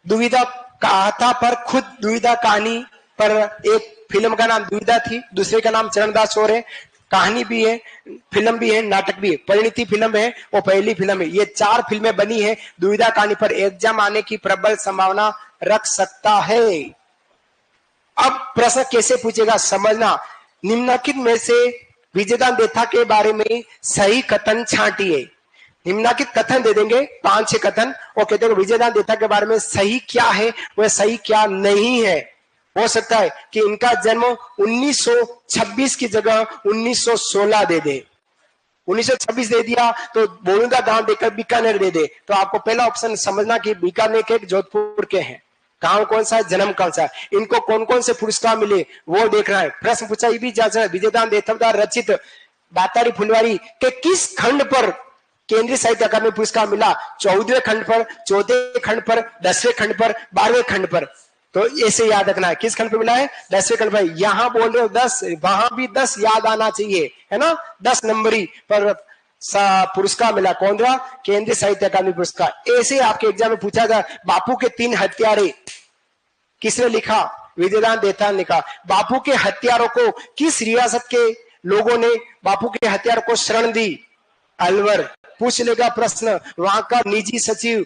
दुविधा कथा पर खुद दुविधा कहानी पर एक फिल्म का नाम दुविधा थी, दूसरे का नाम चरणदास चोर है। कहानी भी है, फिल्म भी है, नाटक भी है। परिणति फिल्म है, वो पहली फिल्म है। ये 4 फिल्में बनी है। दुविधा कहानी पर एग्जाम आने की प्रबल संभावना रख सकता है। अब प्रश्न कैसे पूछेगा समझना। निम्नलिखित में से विजयदान देथा के बारे में सही कथन छांटिए। निम्नलिखित कथन दे देंगे 5-6 कथन, और कहते हैं विजयदान देथा के बारे में सही क्या है, वह सही क्या नहीं है। हो सकता है कि इनका जन्म 1926 की जगह 1916 दे दे। 1926 दे दिया तो बोलूंगा गांव देकर बीकानेर दे दे, तो आपको पहला ऑप्शन समझना कि बीकानेर के जोधपुर के हैं। गांव कौन सा है, जन्म कौन सा है, इनको कौन कौन से पुरस्कार मिले वो देख रहा है। प्रश्न पूछा ये भी जांचना, विजयदान देथा रचित बातारी फुलवारी के किस खंड पर केंद्रीय साहित्य अकादमी पुरस्कार मिला? 14वें खंड पर, 14वें खंड पर, 10वें खंड पर, 12वें खंड पर। तो ऐसे याद रखना है किस खंड पर मिला है, 10वें खंड पर। यहां बोल रहे हो 10, वहां भी 10 याद आना चाहिए, है ना। 10 नंबरी पर पुरस्कार मिला, कौन रहा? केंद्रीय साहित्य अकादमी पुरस्कार। ऐसे आपके एग्जाम में पूछा था बापू के 3 हत्यारे किसने लिखा? विजयदान देथा ने लिखा। बापू के हत्यारों को किस रियासत के लोगों ने बापू के हत्यारों को शरण दी? अलवर। पूछ लेगा प्रश्न, वहां का निजी सचिव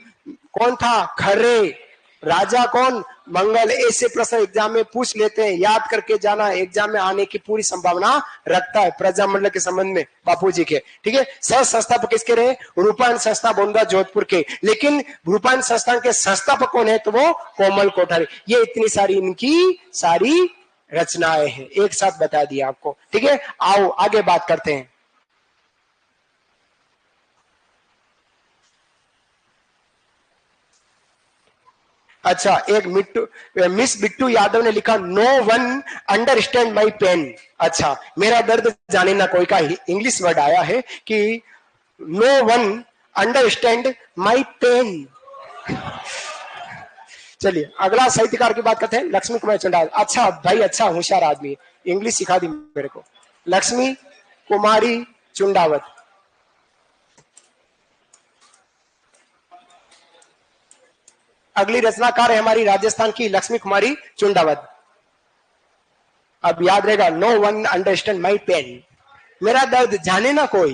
कौन था? खर्रे। राजा कौन? मंगल। ऐसे प्रश्न एग्जाम में पूछ लेते हैं, याद करके जाना, एग्जाम में आने की पूरी संभावना रखता है प्रजामंडल के संबंध में बापूजी के। ठीक है। सह संस्थापक किसके रहे? रूपायन संस्था बोंदा जोधपुर के। लेकिन रूपायन संस्थान के संस्थापक कौन है? तो वो कोमल कोठारी। ये इतनी सारी इनकी सारी रचनाएं हैं, एक साथ बता दिया आपको। ठीक है, आओ आगे बात करते हैं। अच्छा, एक मिस बिट्टू यादव ने लिखा no one understand my pain. अच्छा, मेरा दर्द जाने ना कोई का इंग्लिश वर्ड आया है कि no one understand my pain. चलिए अगला साहित्यकार की बात करते हैं, लक्ष्मी कुमारी चुंडावत। अच्छा भाई, अच्छा होशियार आदमी, इंग्लिश सिखा दी मेरे को। लक्ष्मी कुमारी चुंडावत, अगली रचनाकार है हमारी राजस्थान की लक्ष्मी कुमारी चुंडावत। अब याद रहेगा, no one understand my pain. मेरा दर्द जाने ना कोई,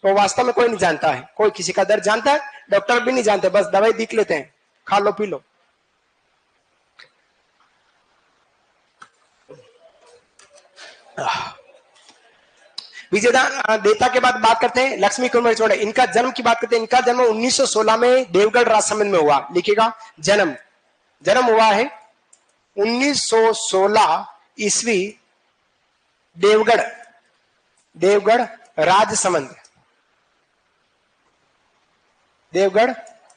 तो वास्तव में कोई नहीं जानता है। कोई किसी का दर्द जानता है? डॉक्टर भी नहीं जानते, बस दवाई दिख लेते हैं, खा लो पी लो। विजयदान देथा के बाद बात करते हैं लक्ष्मी कुमारी चुंडावत। इनका जन्म की बात करते हैं। इनका जन्म 1916 में देवगढ़ राजसमंद में हुआ। लिखिएगा जन्म हुआ है 1916 ईस्वी, देवगढ़ राजसमंद, देवगढ़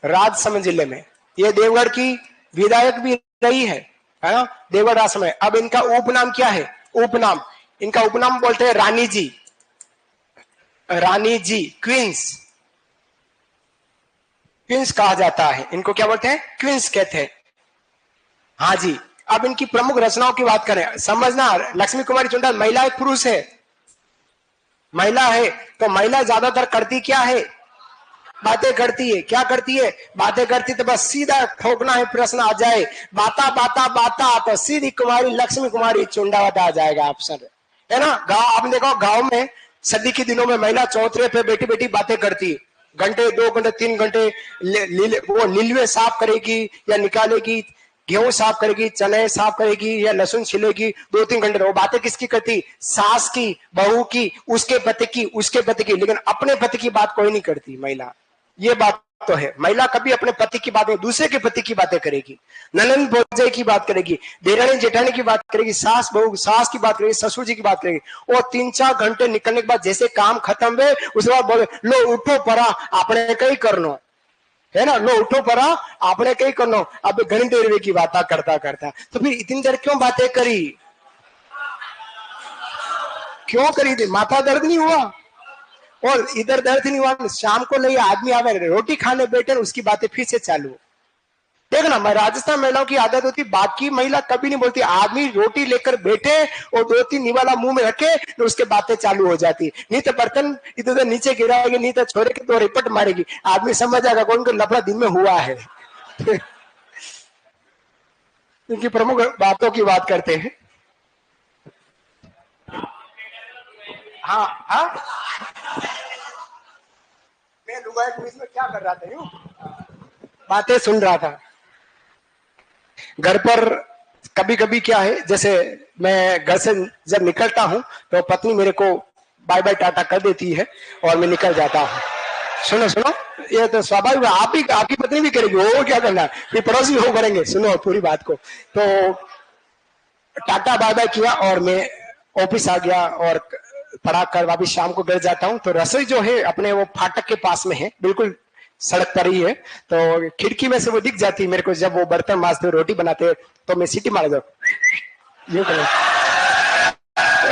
राजसमंद जिले में। ये देवगढ़ की विधायक भी रही है ना, देवगढ़ राजसमंद। अब इनका उपनाम क्या है? उपनाम, इनका उपनाम बोलते हैं रानी जी, रानी जी, क्वींस कहा जाता है इनको। क्या बोलते हैं? क्वींस कहते हैं। हाँ जी। अब इनकी प्रमुख रचनाओं की बात करें, समझना, लक्ष्मी कुमारी चुंडावत महिला एक पुरुष है? महिला है। तो महिला ज्यादातर करती क्या है? बातें करती है। क्या करती है? बातें करती। तो बस सीधा ठोकना है, प्रश्न आ जाए, बाता बाता बाता, तो सीधी कुमारी लक्ष्मी कुमारी चुंडावत आ जाएगा ऑप्शन, है ना। गांव आपने देखो, गांव में सर्दी के दिनों में महिला चौतरे पे बैठी बैठी बातें करती, घंटे 2 घंटे 3 घंटे वो नीलवे साफ करेगी या निकालेगी, गेहूं साफ करेगी, चने साफ करेगी या लहसुन छिलेगी, 2-3 घंटे। वो बातें किसकी करती? सास की, बहू की, उसके पति की, लेकिन अपने पति की बात कोई नहीं करती महिला। ये बात तो है, महिला कभी अपने पति की बातें, दूसरे के पति की बातें करेगी, ननंद भौजाई की बात करेगी, देरानी जेठानी की बात करेगी, सास बहू सास की बात करेगी, ससुर जी की बात करेगी। और 3-4 घंटे निकलने के बाद जैसे काम खत्म हुए उसके बाद बोले लो उठो परा आपने कई करनो है ना, लो उठो परा आपने कई करनो। अब घनी देर की बात करता करता तो फिर इतनी देर क्यों बातें करी, क्यों करी थी? माथा दर्द नहीं हुआ और इधर दर्द नहीं हुआ। शाम को नहीं आदमी आवे रोटी खाने बैठे उसकी बातें फिर से चालू। देखना मैं राजस्थान महिलाओं की आदत होती, बाकी महिला कभी नहीं बोलती, आदमी रोटी लेकर बैठे और 2-3 निवाला मुंह में रखे तो उसके बातें चालू हो जाती। नहीं तो बर्तन इधर उधर नीचे गिराएगी, नहीं तो छोरे के तो रिपट मारेगी, आदमी समझ जाएगा कौन को लफड़ा दिन में हुआ है। इनकी प्रमुख बातों की बात करते हैं। हाँ हाँ, मैं लुगाई पुलिस में क्या कर रहा था, यूं बातें सुन रहा था। घर पर कभी कभी क्या है, जैसे मैं घर से जब निकलता हूं तो पत्नी मेरे को बाय बाय टाटा कर देती है और मैं निकल जाता हूं। सुनो सुनो, ये तो स्वाभाविक है, आप भी आपकी पत्नी भी करेगी, वो क्या करना है, फिर पड़ोसी हो करेंगे। सुनो पूरी बात को, तो टाटा बाय बाय किया और मैं ऑफिस आ गया और पढ़ा कर वापिस शाम को घर जाता हूँ। तो रसोई जो है अपने वो फाटक के पास में है, बिल्कुल सड़क पर ही है। तो खिड़की में से वो दिख जाती है मेरे को, जब वो बर्तन मांजते रोटी बनाते तो मैं सीटी मार दो ये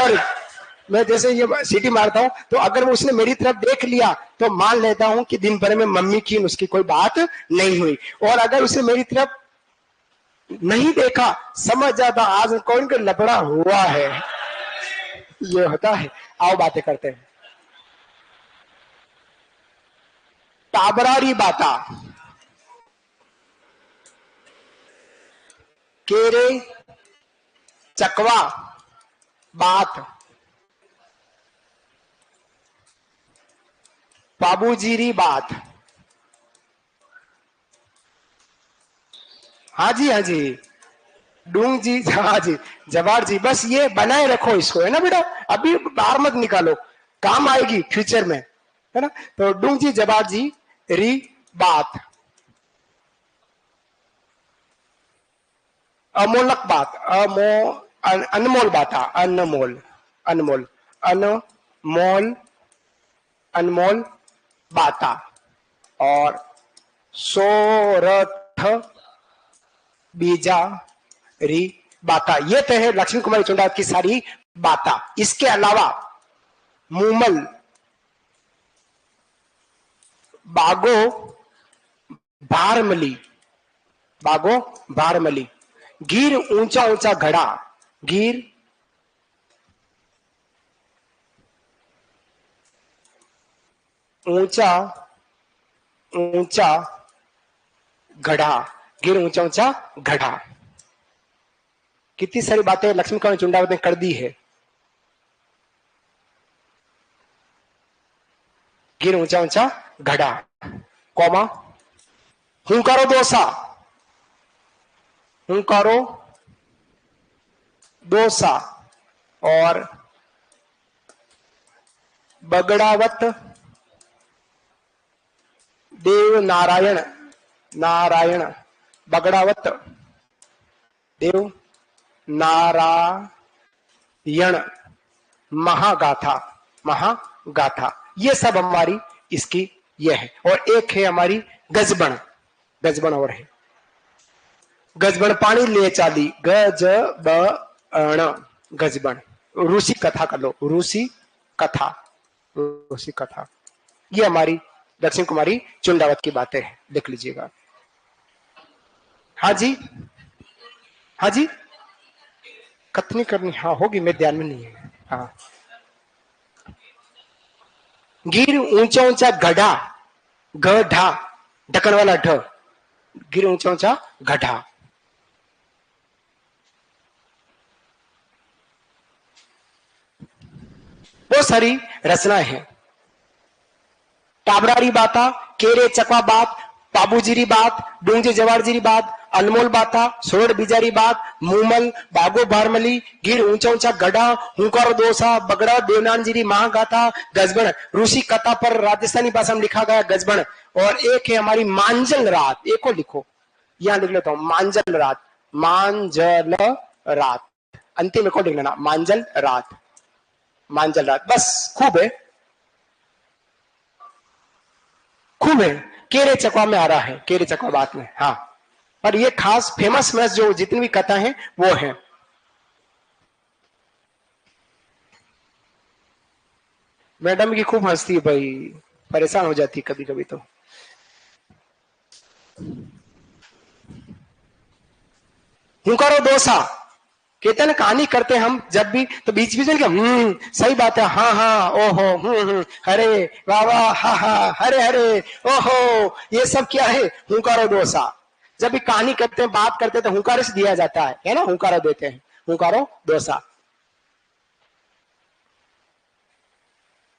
और मैं जैसे ये सीटी मारता हूँ तो अगर वो उसने मेरी तरफ देख लिया तो मान लेता हूँ कि दिन भर में मम्मी की उसकी कोई बात नहीं हुई। और अगर उसने मेरी तरफ नहीं देखा समझ जाता आज कौन का लफड़ा हुआ है। ये होता है। आओ बातें करते हैं। टाबरारी बाता, केरे चकवा बात, बाबूजीरी बात। हाँ जी हाँ जी, डूंग जी, हाँ जी, जवार जी, बस ये बनाए रखो इसको, है ना बेटा, अभी बाहर मत निकालो, काम आएगी फ्यूचर में, है ना। तो डूंग जी जवार जी री बात, अमोलक बात, अनमोल बाता, अनमोल अनमोल अनमोल अनमोल बाता। और सोरठ बीजा री बाता। ये तो है लक्ष्मी कुमारी चुंडावत की सारी बाता। इसके अलावा मूमल, बागो बारमली, बागो बारमली, गिर ऊंचा ऊंचा घड़ा, गिर ऊंचा ऊंचा घड़ा, गिर ऊंचा ऊंचा घड़ा। कितनी सारी बातें लक्ष्मी कुमारी चुंडावत ने कर दी है। गिर ऊंचा ऊंचा घड़ा, कौमा हुंकारो दोसा, हुंकारो दोसा। और बगड़ावत देव नारायण, नारायण बगड़ावत देव नारायण महागाथा, महागाथा। ये सब हमारी इसकी ये है। और एक है हमारी गजबन, गजबन और है गजबन पानी ले चाली, गजबन गजबन। रूसी कथा कर लो, रूसी कथा, रूसी कथा। ये हमारी लक्ष्मी कुमारी चुंडावत की बातें हैं, देख लीजिएगा। हाँ जी हाँ जी, कथनी करनी, हाँ होगी, मेरे ध्यान में नहीं है। हाँ, गिर ऊंचा ऊंचा गढ़ा, गढ़ा ढक्कन वाला ढ, गिर ऊंचा ऊंचा गढ़ा। बहुत सारी रचनाएं हैं। टाबरारी बाता, केरे चकवा बात, बाबूजीरी बात, डूंगजे जवारजीरी बात, अनमोल बाता, सोरठ बिजारी बात, मूमल, बागो भारमली, गिर ऊंचा ऊंचा गढ़ा, हुंकारो दोसा, बगड़ा, देवनानजीरी महागाथा, गजबन, ऋषि कथा पर राजस्थानी भाषा में लिखा गया गजबन। और एक है हमारी मांजल रात, एक और लिखो, यहां लिख लेता हूं, मांजल रात, मांजल रात, अंतिम एक और लिख लेना, मांजल रात, मांजल रात, बस खूब है, खूब है। केरे चकवा में आ रहा है, केरे चकवा बात में, हाँ, पर ये खास फेमस में जो जितनी भी कथा है वो है। मैडम की खूब हंसती है भाई, परेशान हो जाती कभी कभी तो। हुंकारो दोसा, कहते हैं ना कहानी करते हम जब भी तो बीच बीच में सही बात है, हाँ हाँ, ओहो, हरे वाह वाह, हा हा, हरे हरे, ओहो, ये सब क्या है, हुंकारो दोसा। जब भी कहानी करते हैं, बात करते हैं तो हुंकारे से दिया जाता है ना, हुंकारो देते हैं, हुंकारो दोसा।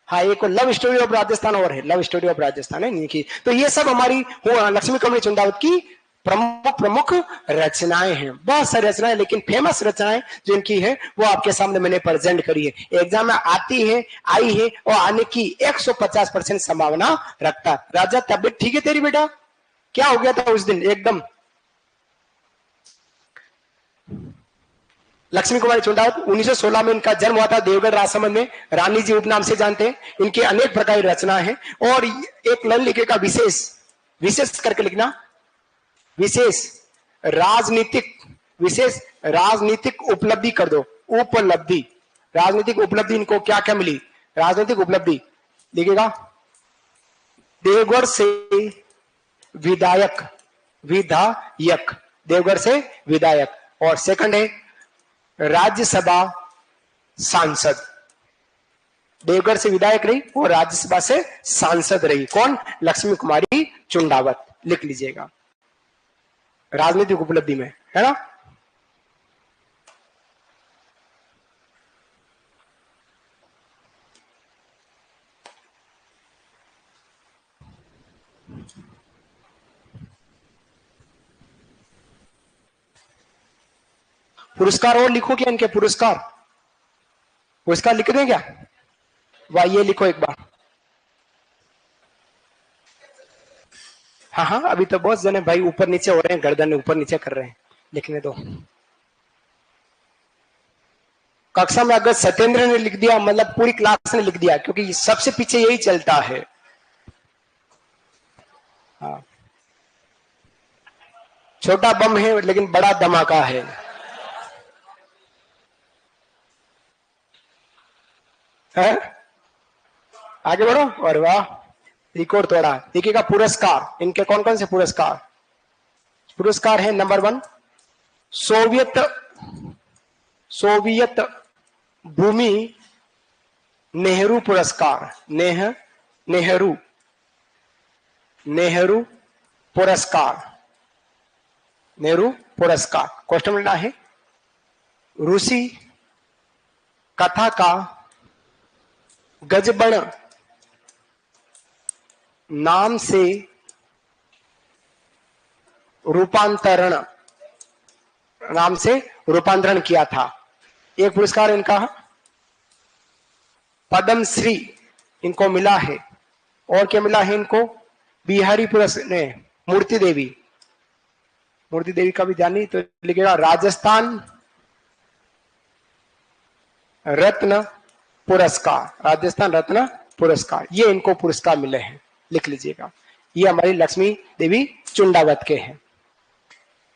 हाँ, एक लव स्टोरी ऑफ राजस्थान और है, लव स्टोरी ऑफ राजस्थान है इनकी। तो ये सब हमारी लक्ष्मी कमली चुंडावत की प्रमुख प्रमुख रचनाएं हैं, बहुत सारी रचनाएं, लेकिन फेमस रचनाएं जो इनकी है वो आपके सामने मैंने प्रेजेंट करी है। एग्जाम में आती है, आई है और आने की 150% संभावना रखता है। राजा तबियत ठीक है तेरी बेटा? क्या हो गया था उस दिन एकदम? लक्ष्मी कुमारी चुंडावत 1916 में इनका जन्म हुआ था देवगढ़ राजसमंद में, रानी जी उपनाम से जानते हैं। इनके अनेक प्रकार की रचना है और एक लाइन लिखेगा विशेष, विशेष करके लिखना, विशेष राजनीतिक, विशेष राजनीतिक उपलब्धि कर दो, उपलब्धि, राजनीतिक उपलब्धि इनको क्या क्या मिली, राजनीतिक उपलब्धि लिखेगा, देवगढ़ से विधायक, विधायक, देवगढ़ से विधायक। और सेकंड है राज्यसभा सांसद, देवगढ़ से विधायक रही और राज्यसभा से सांसद रही, कौन? लक्ष्मी कुमारी चुंडावत, लिख लीजिएगा, राजनीतिक उपलब्धि में, है ना। पुरस्कार और लिखो क्या इनके पुरस्कार, पुरस्कार लिख दें क्या? वाह, ये लिखो एक बार। हाँ हाँ, अभी तो बहुत जने भाई ऊपर नीचे हो रहे हैं, गर्दन ऊपर नीचे कर रहे हैं, लिखने दो। कक्षा में अगर सत्येंद्र ने लिख दिया मतलब पूरी क्लास ने लिख दिया, क्योंकि सबसे पीछे यही चलता है। हाँ, छोटा बम है लेकिन बड़ा धमाका है। है? आगे बढ़ो, और वाह, रिकॉर्ड तोड़ा। देखिएगा पुरस्कार इनके कौन कौन से पुरस्कार, पुरस्कार है नंबर 1 सोवियत, सोवियत भूमि नेहरू पुरस्कार, नेहरू, नेहरू पुरस्कार, नेहरू पुरस्कार। क्वेश्चन मिलना है, रूसी कथा का गजबण नाम से रूपांतरण, नाम से रूपांतरण किया था। एक पुरस्कार इनका पद्म श्री इनको मिला है, और क्या मिला है इनको? बिहारी पुरस्कार, मूर्ति देवी, मूर्ति देवी का भी ध्यान नहीं तो लिखेगा राजस्थान रत्न पुरस्कार, राजस्थान रत्न पुरस्कार, ये इनको पुरस्कार मिले हैं, लिख लीजिएगा। ये हमारी लक्ष्मी देवी चुंडावत के हैं।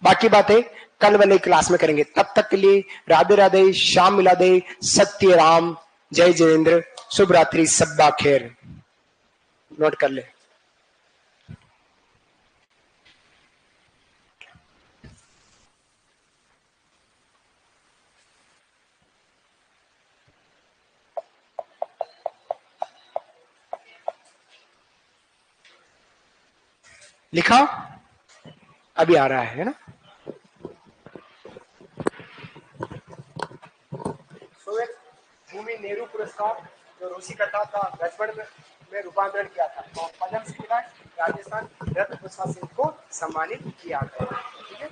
बाकी बातें कल वाले क्लास में करेंगे, तब तक के लिए राधे राधे, शाम मिला दे, सत्य राम, जय जयेंद्र, शुभ रात्रि, सब्बा खैर। नोट कर ले। लिखा? अभी आ रहा है ना। सोवियत भूमि नेहरू पुरस्कार जो रूसी कथा का गजबड़ में रूपांतरण किया था, तो पद्म श्री राजस्थान रत्न पुरस्कार से इनको सम्मानित किया गया। ठीक है।